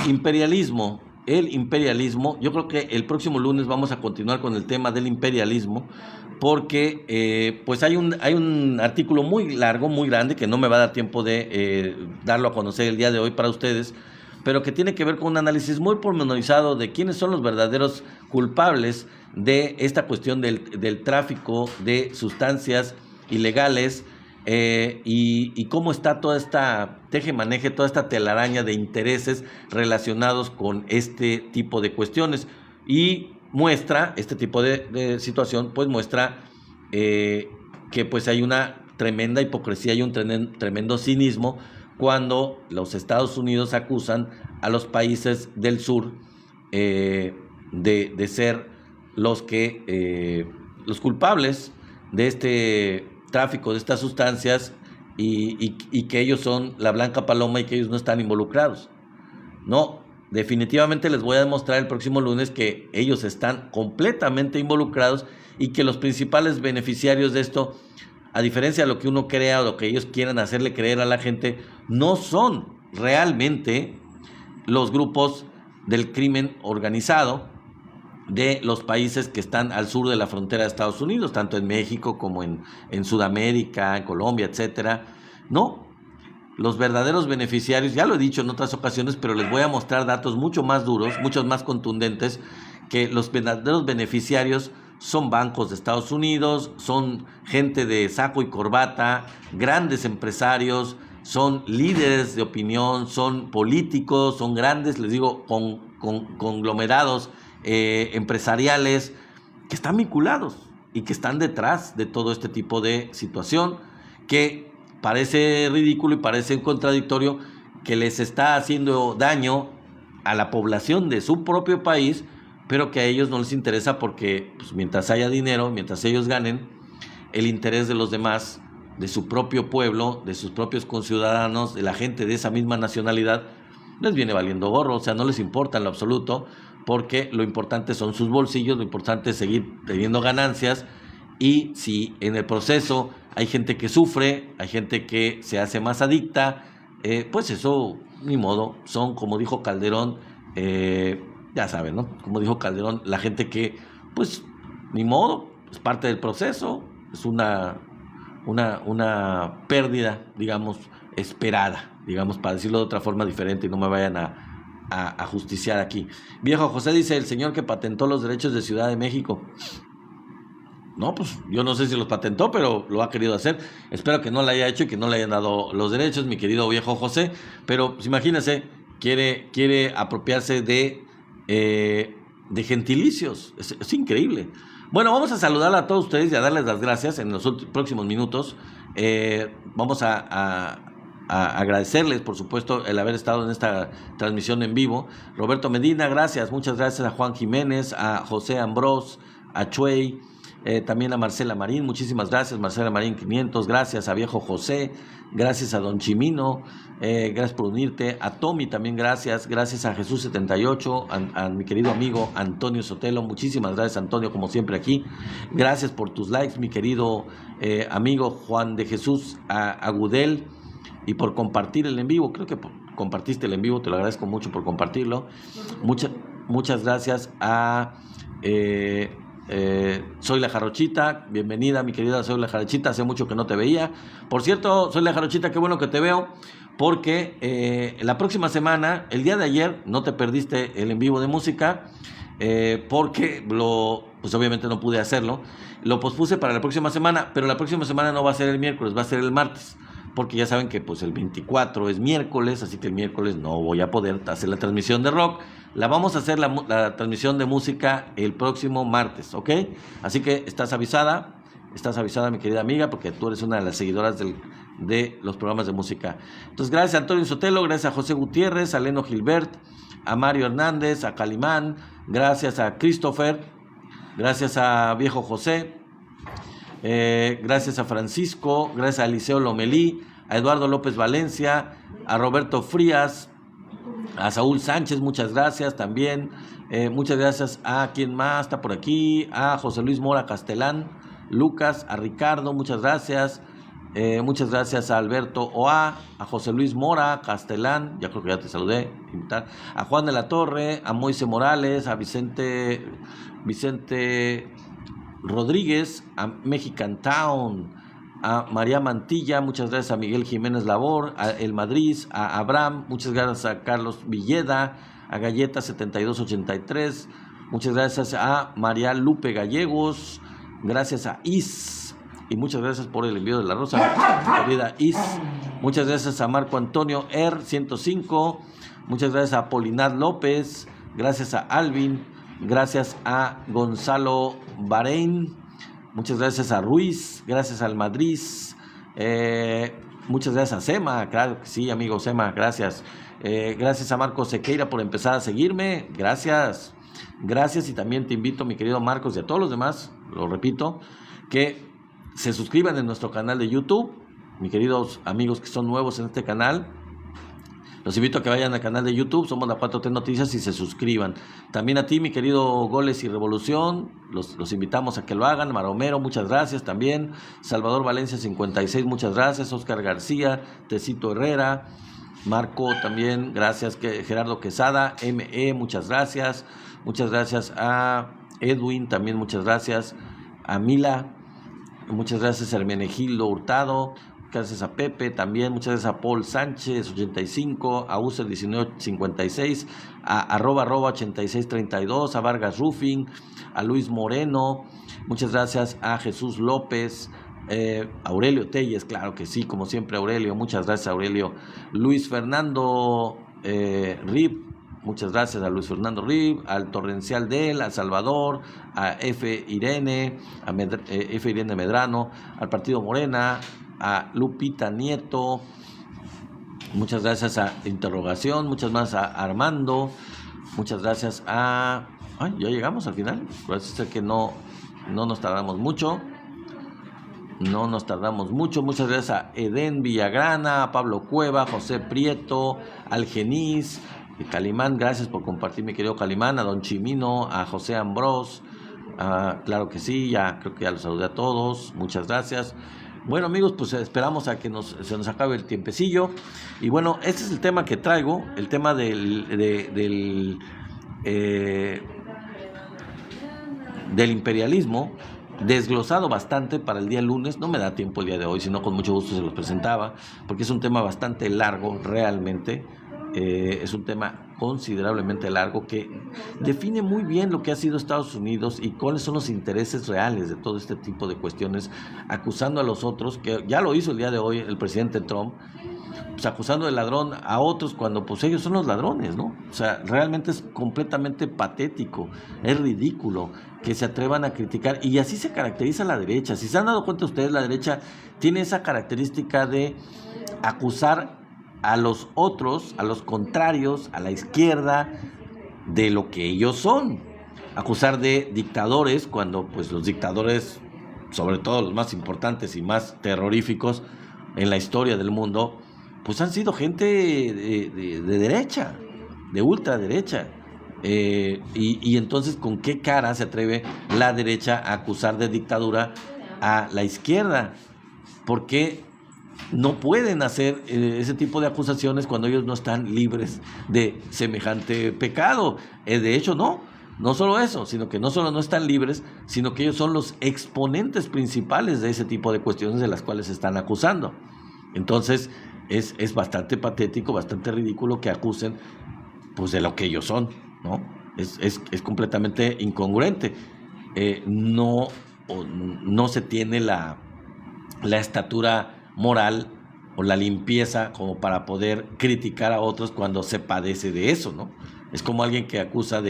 imperialismo. El imperialismo, yo creo que el próximo lunes vamos a continuar con el tema del imperialismo, porque pues hay un artículo muy largo, muy grande, que no me va a dar tiempo de darlo a conocer el día de hoy para ustedes, pero que tiene que ver con un análisis muy pormenorizado de quiénes son los verdaderos culpables de esta cuestión del tráfico de sustancias ilegales, y cómo está toda esta teje-maneje, toda esta telaraña de intereses relacionados con este tipo de cuestiones. Y muestra, este tipo de situación, pues muestra que pues hay una tremenda hipocresía y un tremendo cinismo cuando los Estados Unidos acusan a los países del sur de ser los culpables de este tráfico de estas sustancias y que ellos son la blanca paloma y que ellos no están involucrados. No, definitivamente les voy a demostrar el próximo lunes que ellos están completamente involucrados y que los principales beneficiarios de esto, a diferencia de lo que uno crea o lo que ellos quieran hacerle creer a la gente, no son realmente los grupos del crimen organizado de los países que están al sur de la frontera de Estados Unidos, tanto en México como en Sudamérica, en Colombia, etcétera. No, los verdaderos beneficiarios, ya lo he dicho en otras ocasiones, pero les voy a mostrar datos mucho más duros, muchos más contundentes, que los verdaderos beneficiarios son bancos de Estados Unidos, son gente de saco y corbata, grandes empresarios, son líderes de opinión, son políticos, son grandes, les digo, conglomerados empresariales que están vinculados y que están detrás de todo este tipo de situación, que parece ridículo y parece contradictorio, que les está haciendo daño a la población de su propio país, pero que a ellos no les interesa porque pues, mientras haya dinero, mientras ellos ganen, el interés de los demás, de su propio pueblo, de sus propios conciudadanos, de la gente de esa misma nacionalidad, les viene valiendo gorro. O sea, no les importa en lo absoluto, porque lo importante son sus bolsillos, lo importante es seguir teniendo ganancias, y si en el proceso hay gente que sufre, hay gente que se hace más adicta, pues eso, ni modo, son, como dijo Calderón, ya saben, ¿no? Como dijo Calderón, la gente que, pues, ni modo, es parte del proceso, es una pérdida, digamos, esperada, digamos, para decirlo de otra forma diferente y no me vayan a justiciar aquí. Viejo José dice, el señor que patentó los derechos de Ciudad de México. No, pues yo no sé si los patentó, pero lo ha querido hacer. Espero que no lo haya hecho y que no le hayan dado los derechos, mi querido viejo José. Pero pues, imagínense, quiere apropiarse de gentilicios. Es increíble. Bueno, vamos a saludar a todos ustedes y a darles las gracias en los próximos minutos. Vamos a agradecerles, por supuesto, el haber estado en esta transmisión en vivo. Roberto Medina, gracias, muchas gracias a Juan Jiménez, a José Ambrós, a Chuey, También a Marcela Marín, muchísimas gracias, Marcela Marín 500, gracias a Viejo José, gracias a Don Chimino, gracias por unirte, a Tommy también gracias a Jesús 78, a mi querido amigo Antonio Sotelo, muchísimas gracias Antonio, como siempre aquí, gracias por tus likes, mi querido amigo Juan de Jesús Agudel, y por compartir el en vivo, creo que compartiste el en vivo, te lo agradezco mucho por compartirlo, muchas gracias a... Soy la Jarochita, bienvenida mi querida Soy la Jarochita, hace mucho que no te veía. Por cierto, Soy la Jarochita, qué bueno que te veo, porque la próxima semana, el día de ayer, no te perdiste el en vivo de música, porque pues obviamente no pude hacerlo, lo pospuse para la próxima semana, pero la próxima semana no va a ser el miércoles, va a ser el martes, porque ya saben que pues el 24 es miércoles, así que el miércoles no voy a poder hacer la transmisión de rock. La vamos a hacer la transmisión de música el próximo martes, ¿ok? Así que estás avisada mi querida amiga, porque tú eres una de las seguidoras de los programas de música. Entonces gracias a Antonio Sotelo, gracias a José Gutiérrez, a Leno Gilbert, a Mario Hernández, a Calimán, gracias a Christopher, gracias a Viejo José, gracias a Francisco, gracias a Eliseo Lomelí, a Eduardo López Valencia, a Roberto Frías, a Saúl Sánchez, muchas gracias también, muchas gracias a quien más está por aquí, a José Luis Mora Castelán, Lucas, a Ricardo, muchas gracias a Alberto Oa, a José Luis Mora Castelán, ya creo que ya te saludé, a Juan de la Torre, a Moise Morales, a Vicente Rodríguez, a Mexican Town, a María Mantilla, muchas gracias a Miguel Jiménez Labor, a El Madrid, a Abraham, muchas gracias a Carlos Villeda, a Galleta 7283, muchas gracias a María Lupe Gallegos, gracias a Is, y muchas gracias por el envío de la rosa, querida Is, muchas gracias a Marco Antonio 105, muchas gracias a Polinar López, gracias a Alvin, gracias a Gonzalo Bahrein, muchas gracias a Ruiz, gracias al Madrid, muchas gracias a Sema, claro que sí, amigo Sema, gracias. Gracias a Marcos Sequeira por empezar a seguirme, gracias, y también te invito, mi querido Marcos, y a todos los demás, lo repito, que se suscriban en nuestro canal de YouTube, mis queridos amigos que son nuevos en este canal. Los invito a que vayan al canal de YouTube, somos la 4T Noticias, y se suscriban. También a ti, mi querido Goles y Revolución, los invitamos a que lo hagan. Maromero, muchas gracias también. Salvador Valencia 56, muchas gracias. Oscar García, Tecito Herrera, Marco también, gracias. Gerardo Quesada, ME, muchas gracias. Muchas gracias a Edwin, también muchas gracias. A Mila, muchas gracias a Hermenegildo Hurtado. Gracias a Pepe también, muchas gracias a Paul Sánchez 85, a User 1956, a arroba 8632, a Vargas Roofing, a Luis Moreno, muchas gracias a Jesús López, Aurelio Telles, claro que sí, como siempre Aurelio, muchas gracias Aurelio, Luis Fernando Rip, muchas gracias a Luis Fernando Rip, al Torrencial Del, a Salvador, a F. Irene Medrano, al Partido Morena, a Lupita Nieto, muchas gracias a Interrogación, muchas más a Armando, muchas gracias a... Ay, ya llegamos al final, parece que no nos tardamos mucho, muchas gracias a Edén Villagrana, a Pablo Cueva, José Prieto, al Genís, Calimán, gracias por compartir, mi querido Calimán, a Don Chimino, a José Ambrós, claro que sí, ya creo que ya los saludé a todos, muchas gracias. Bueno amigos, pues esperamos a que se nos acabe el tiempecillo. Y bueno, este es el tema que traigo, el tema del imperialismo, desglosado bastante para el día lunes. No me da tiempo el día de hoy, sino con mucho gusto se los presentaba, porque es un tema bastante largo realmente. Es un tema considerablemente largo que define muy bien lo que ha sido Estados Unidos y cuáles son los intereses reales de todo este tipo de cuestiones, acusando a los otros, que ya lo hizo el día de hoy el presidente Trump, pues acusando de ladrón a otros cuando pues ellos son los ladrones, ¿no? O sea, realmente es completamente patético, es ridículo que se atrevan a criticar, y así se caracteriza la derecha. Si se han dado cuenta ustedes, la derecha tiene esa característica de acusar a los otros, a los contrarios, a la izquierda, de lo que ellos son. acusar de dictadores cuando pues los dictadores, sobre todo los más importantes y más terroríficos en la historia del mundo, pues han sido gente de derecha, de ultraderecha. Y entonces, ¿con qué cara se atreve la derecha a acusar de dictadura a la izquierda? ¿Por qué no pueden hacer ese tipo de acusaciones cuando ellos no están libres de semejante pecado? De hecho, no solo eso, sino que no solo no están libres, sino que ellos son los exponentes principales de ese tipo de cuestiones de las cuales se están acusando. Entonces, es bastante patético, bastante ridículo que acusen pues de lo que ellos son, ¿no? Es completamente incongruente. No se tiene la estatura moral o la limpieza como para poder criticar a otros cuando se padece de eso, ¿no? Es como alguien que acusa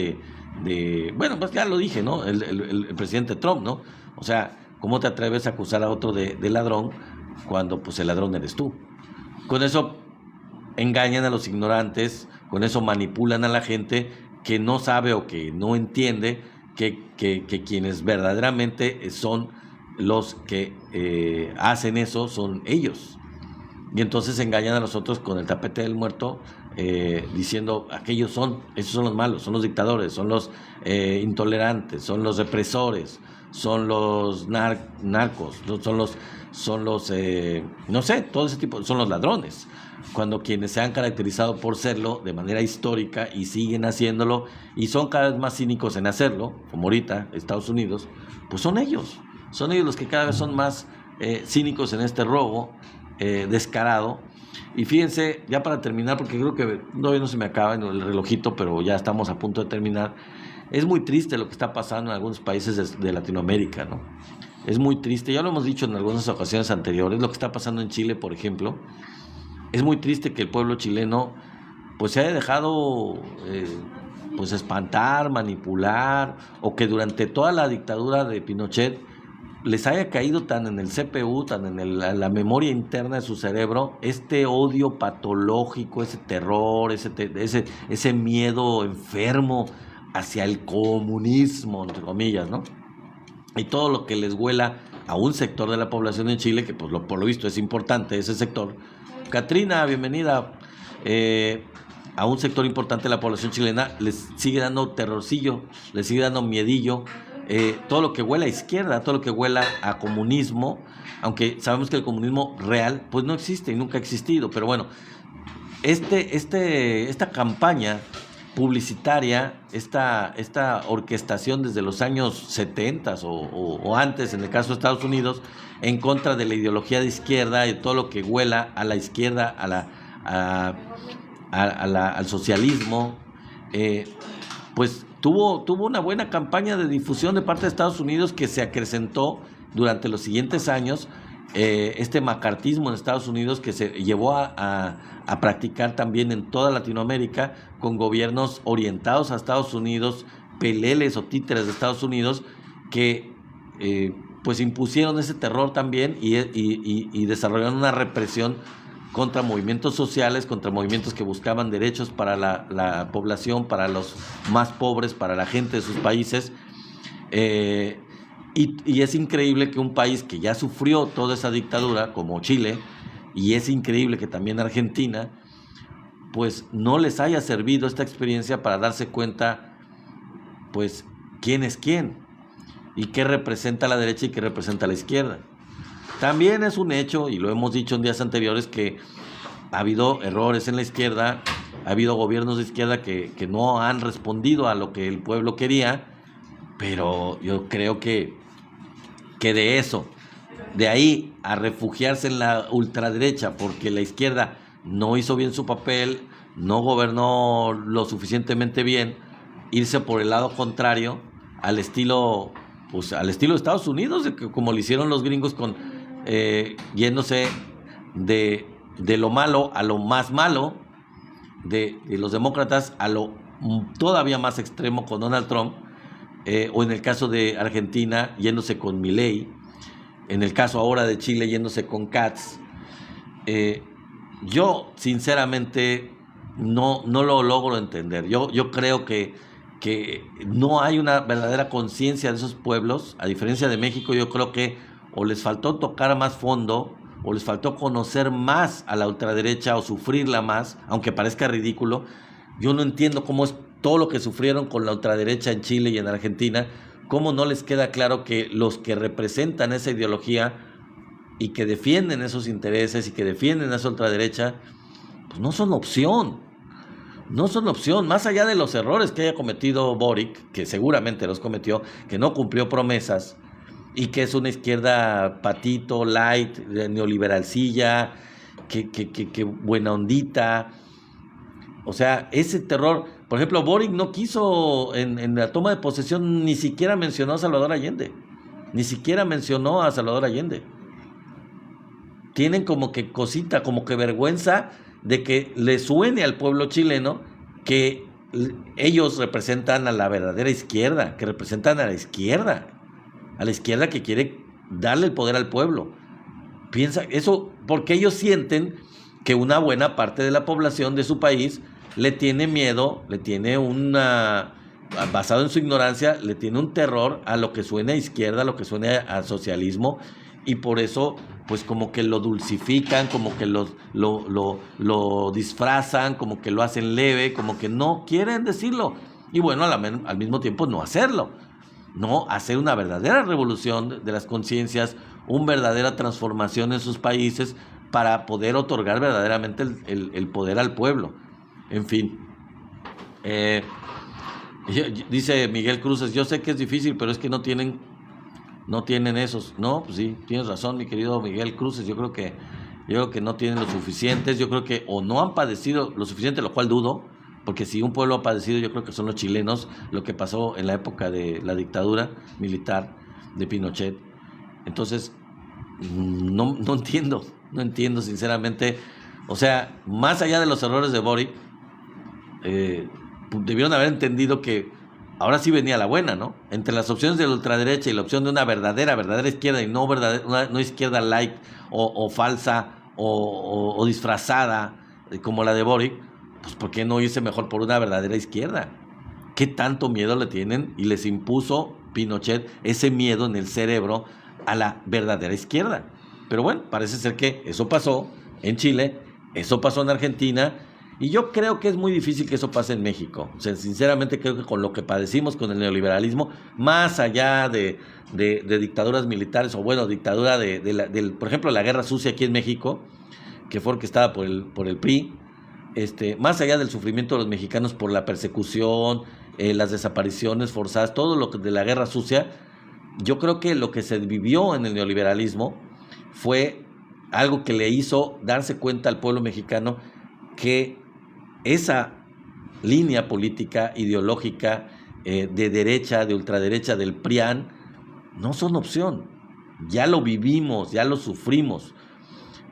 bueno, pues ya lo dije, ¿no? El presidente Trump, ¿no? O sea, ¿cómo te atreves a acusar a otro de ladrón cuando pues el ladrón eres tú? Con eso engañan a los ignorantes, con eso manipulan a la gente que no sabe o que no entiende que quienes verdaderamente son los que hacen eso son ellos. Y entonces engañan a los otros con el tapete del muerto, diciendo esos son los malos, son los dictadores, son los intolerantes, son los represores, son los narcos, son los no sé, todo ese tipo, son los ladrones. Cuando quienes se han caracterizado por serlo de manera histórica y siguen haciéndolo y son cada vez más cínicos en hacerlo, como ahorita Estados Unidos, pues son ellos los que cada vez son más cínicos en este robo descarado. Y fíjense, ya para terminar, porque creo que no se me acaba en el relojito, pero ya estamos a punto de terminar. Es muy triste lo que está pasando en algunos países de Latinoamérica, ¿no? Es muy triste, ya lo hemos dicho en algunas ocasiones anteriores, lo que está pasando en Chile, por ejemplo. Es muy triste que el pueblo chileno pues se haya dejado pues espantar, manipular, o que durante toda la dictadura de Pinochet les haya caído tan en el CPU, tan en la memoria interna de su cerebro, este odio patológico, ese terror, ese miedo enfermo hacia el comunismo, entre comillas, ¿no? Y todo lo que les huela a un sector de la población en Chile, que pues por lo visto es importante ese sector. Catrina, bienvenida. A un sector importante de la población chilena les sigue dando terrorcillo, les sigue dando miedillo. Todo lo que huela a izquierda, todo lo que huela a comunismo, aunque sabemos que el comunismo real pues no existe y nunca ha existido, pero bueno, esta campaña publicitaria, esta orquestación desde los años 70 o antes, en el caso de Estados Unidos, en contra de la ideología de izquierda y todo lo que huela a la izquierda, al socialismo, pues tuvo una buena campaña de difusión de parte de Estados Unidos que se acrecentó durante los siguientes años. Este macartismo en Estados Unidos que se llevó a practicar también en toda Latinoamérica con gobiernos orientados a Estados Unidos, peleles o títeres de Estados Unidos que pues impusieron ese terror también y desarrollaron una represión contra movimientos sociales, contra movimientos que buscaban derechos para la población, para los más pobres, para la gente de sus países. Y es increíble que un país que ya sufrió toda esa dictadura, como Chile, y es increíble que también Argentina, pues no les haya servido esta experiencia para darse cuenta, pues, quién es quién, y qué representa la derecha y qué representa la izquierda. También es un hecho, y lo hemos dicho en días anteriores, que ha habido errores en la izquierda, ha habido gobiernos de izquierda que no han respondido a lo que el pueblo quería, pero yo creo que de ahí a refugiarse en la ultraderecha porque la izquierda no hizo bien su papel, no gobernó lo suficientemente bien, irse por el lado contrario al estilo de Estados Unidos, como lo hicieron los gringos yéndose de lo malo a lo más malo, de los demócratas a lo todavía más extremo con Donald Trump, o en el caso de Argentina yéndose con Milei, en el caso ahora de Chile yéndose con Katz. Yo sinceramente no lo logro entender. Yo creo que que no hay una verdadera conciencia de esos pueblos. A diferencia de México, yo creo que o les faltó tocar más fondo, o les faltó conocer más a la ultraderecha o sufrirla más, aunque parezca ridículo. Yo no entiendo cómo es todo lo que sufrieron con la ultraderecha en Chile y en Argentina, cómo no les queda claro que los que representan esa ideología y que defienden esos intereses y que defienden a esa ultraderecha, pues no son opción. No son opción, más allá de los errores que haya cometido Boric, que seguramente los cometió, que no cumplió promesas y que es una izquierda patito, light, neoliberalcilla, que buena ondita. O sea, ese terror. Por ejemplo, Boric no quiso en la toma de posesión, ni siquiera mencionó a Salvador Allende. Ni siquiera mencionó a Salvador Allende. Tienen como que cosita, como que vergüenza de que le suene al pueblo chileno que ellos representan a la verdadera izquierda, que representan a la izquierda que quiere darle el poder al pueblo. Piensa eso porque ellos sienten que una buena parte de la población de su país le tiene miedo, le tiene basado en su ignorancia, le tiene un terror a lo que suene a izquierda, a lo que suene a socialismo, y por eso pues como que lo dulcifican, como que lo disfrazan, como que lo hacen leve, como que no quieren decirlo, y bueno, al mismo tiempo no hacerlo, no hacer una verdadera revolución de las conciencias, una verdadera transformación en sus países para poder otorgar verdaderamente el poder al pueblo. En fin, dice Miguel Cruces, yo sé que es difícil, pero es que no tienen esos. No, pues sí, tienes razón, mi querido Miguel Cruces. Yo creo que no tienen lo suficientes. Yo creo que o no han padecido lo suficiente, lo cual dudo, porque si un pueblo ha padecido, yo creo que son los chilenos, lo que pasó en la época de la dictadura militar de Pinochet. Entonces, no entiendo sinceramente. O sea, más allá de los errores de Boric, debieron haber entendido que ahora sí venía la buena, ¿no? Entre las opciones de la ultraderecha y la opción de una verdadera izquierda y no izquierda light o falsa o disfrazada como la de Boric, pues ¿por qué no irse mejor por una verdadera izquierda? ¿Qué tanto miedo le tienen? Y les impuso Pinochet ese miedo en el cerebro a la verdadera izquierda. Pero bueno, parece ser que eso pasó en Chile, eso pasó en Argentina, y yo creo que es muy difícil que eso pase en México. O sea, sinceramente creo que con lo que padecimos con el neoliberalismo, más allá de dictaduras militares, o bueno, dictadura por ejemplo, la guerra sucia aquí en México, que fue orquestada por el PRI, más allá del sufrimiento de los mexicanos por la persecución, las desapariciones forzadas, todo lo de la guerra sucia, yo creo que lo que se vivió en el neoliberalismo fue algo que le hizo darse cuenta al pueblo mexicano que esa línea política, ideológica, de derecha, de ultraderecha, del PRIAN, no son opción. Ya lo vivimos, ya lo sufrimos.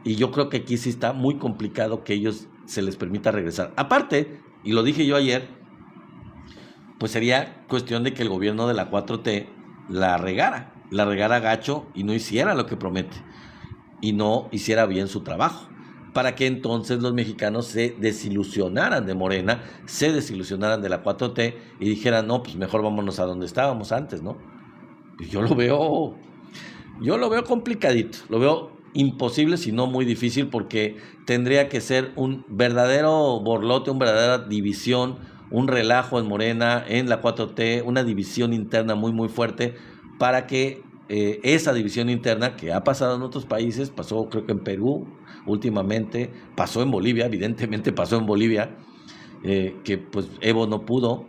Y yo creo que aquí sí está muy complicado que ellos se les permita regresar. Aparte, y lo dije yo ayer, pues sería cuestión de que el gobierno de la 4T la regara gacho y no hiciera lo que promete. Y no hiciera bien su trabajo, para que entonces los mexicanos se desilusionaran de Morena, se desilusionaran de la 4T y dijeran, no, pues mejor vámonos a donde estábamos antes, ¿no? Pues yo lo veo complicadito, lo veo imposible, si no muy difícil, porque tendría que ser un verdadero borlote, una verdadera división, un relajo en Morena, en la 4T, una división interna muy, muy fuerte, para que esa división interna que ha pasado en otros países, pasó creo que en Perú últimamente, pasó en Bolivia, evidentemente pasó en Bolivia, que pues Evo no pudo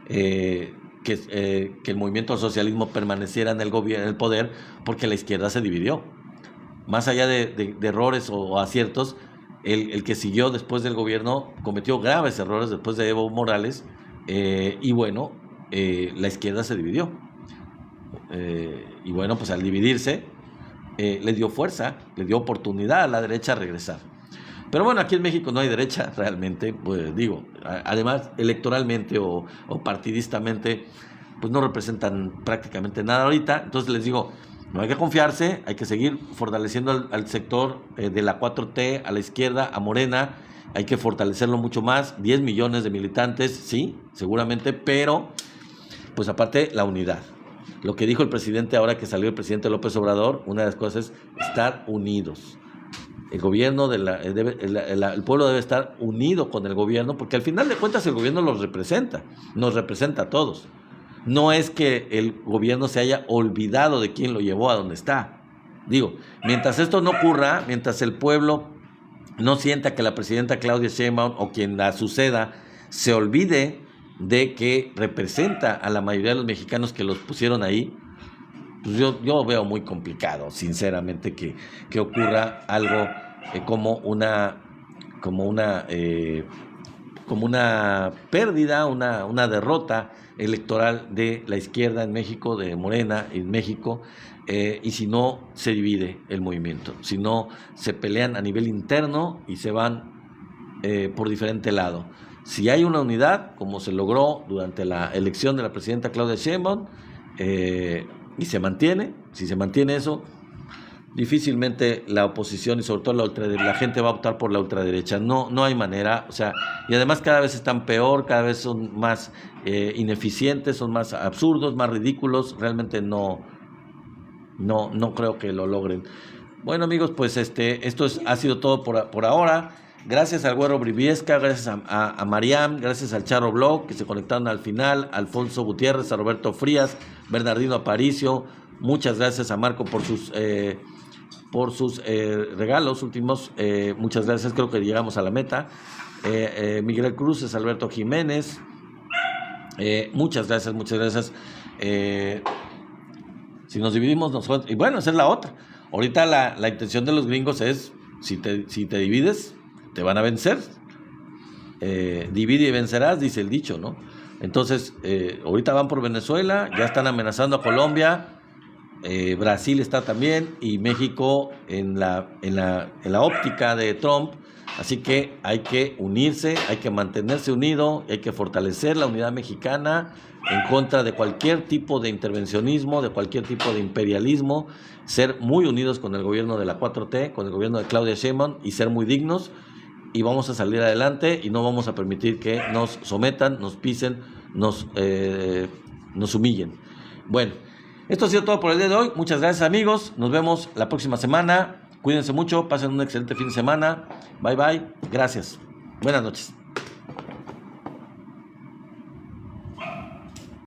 que el movimiento al socialismo permaneciera en el poder, porque la izquierda se dividió. Más allá de errores o aciertos, el que siguió después del gobierno cometió graves errores después de Evo Morales, y bueno, la izquierda se dividió. Y bueno, pues al dividirse, le dio fuerza, le dio oportunidad a la derecha a regresar. Pero bueno, aquí en México no hay derecha realmente, pues digo, además electoralmente o partidistamente, pues no representan prácticamente nada ahorita. Entonces les digo, no hay que confiarse, hay que seguir fortaleciendo al sector de la 4T, a la izquierda, a Morena, hay que fortalecerlo mucho más. 10 millones de militantes, sí, seguramente, pero pues aparte la unidad. Lo que dijo el presidente ahora que salió el presidente López Obrador, una de las cosas es estar unidos. El gobierno, el pueblo debe estar unido con el gobierno, porque al final de cuentas el gobierno nos representa a todos. No es que el gobierno se haya olvidado de quién lo llevó a donde está. Digo, mientras esto no ocurra, mientras el pueblo no sienta que la presidenta Claudia Sheinbaum o quien la suceda se olvide de que representa a la mayoría de los mexicanos que los pusieron ahí, pues yo veo muy complicado, sinceramente, que ocurra algo como una pérdida, una derrota electoral de la izquierda en México, de Morena en México, y si no se divide el movimiento, si no se pelean a nivel interno y se van por diferente lado. Si hay una unidad, como se logró durante la elección de la presidenta Claudia Sheinbaum, y se mantiene, si se mantiene eso, difícilmente la oposición y sobre todo la gente va a optar por la ultraderecha. No hay manera, o sea, y además cada vez están peor, cada vez son más ineficientes, son más absurdos, más ridículos. Realmente no creo que lo logren. Bueno, amigos, pues esto ha sido todo por ahora. Gracias al Güero Briviesca, gracias a Mariam, gracias al Charro Blog, que se conectaron al final, a Alfonso Gutiérrez, a Roberto Frías, Bernardino Aparicio. Muchas gracias a Marco por sus regalos últimos. Muchas gracias, creo que llegamos a la meta. Miguel Cruz, Alberto Jiménez. Muchas gracias. Si nos dividimos, y bueno, esa es la otra. Ahorita la intención de los gringos es, si te divides, te van a vencer. Divide y vencerás, dice el dicho, ¿no? Entonces, ahorita van por Venezuela, ya están amenazando a Colombia, Brasil está también, y México en la óptica de Trump. Así que hay que unirse, hay que mantenerse unido, hay que fortalecer la unidad mexicana en contra de cualquier tipo de intervencionismo, de cualquier tipo de imperialismo, ser muy unidos con el gobierno de la 4T, con el gobierno de Claudia Sheinbaum, y ser muy dignos, y vamos a salir adelante y no vamos a permitir que nos sometan, nos pisen, nos humillen. Bueno, esto ha sido todo por el día de hoy. Muchas gracias, amigos, nos vemos la próxima semana. Cuídense mucho, pasen un excelente fin de semana. Bye bye, gracias. Buenas noches.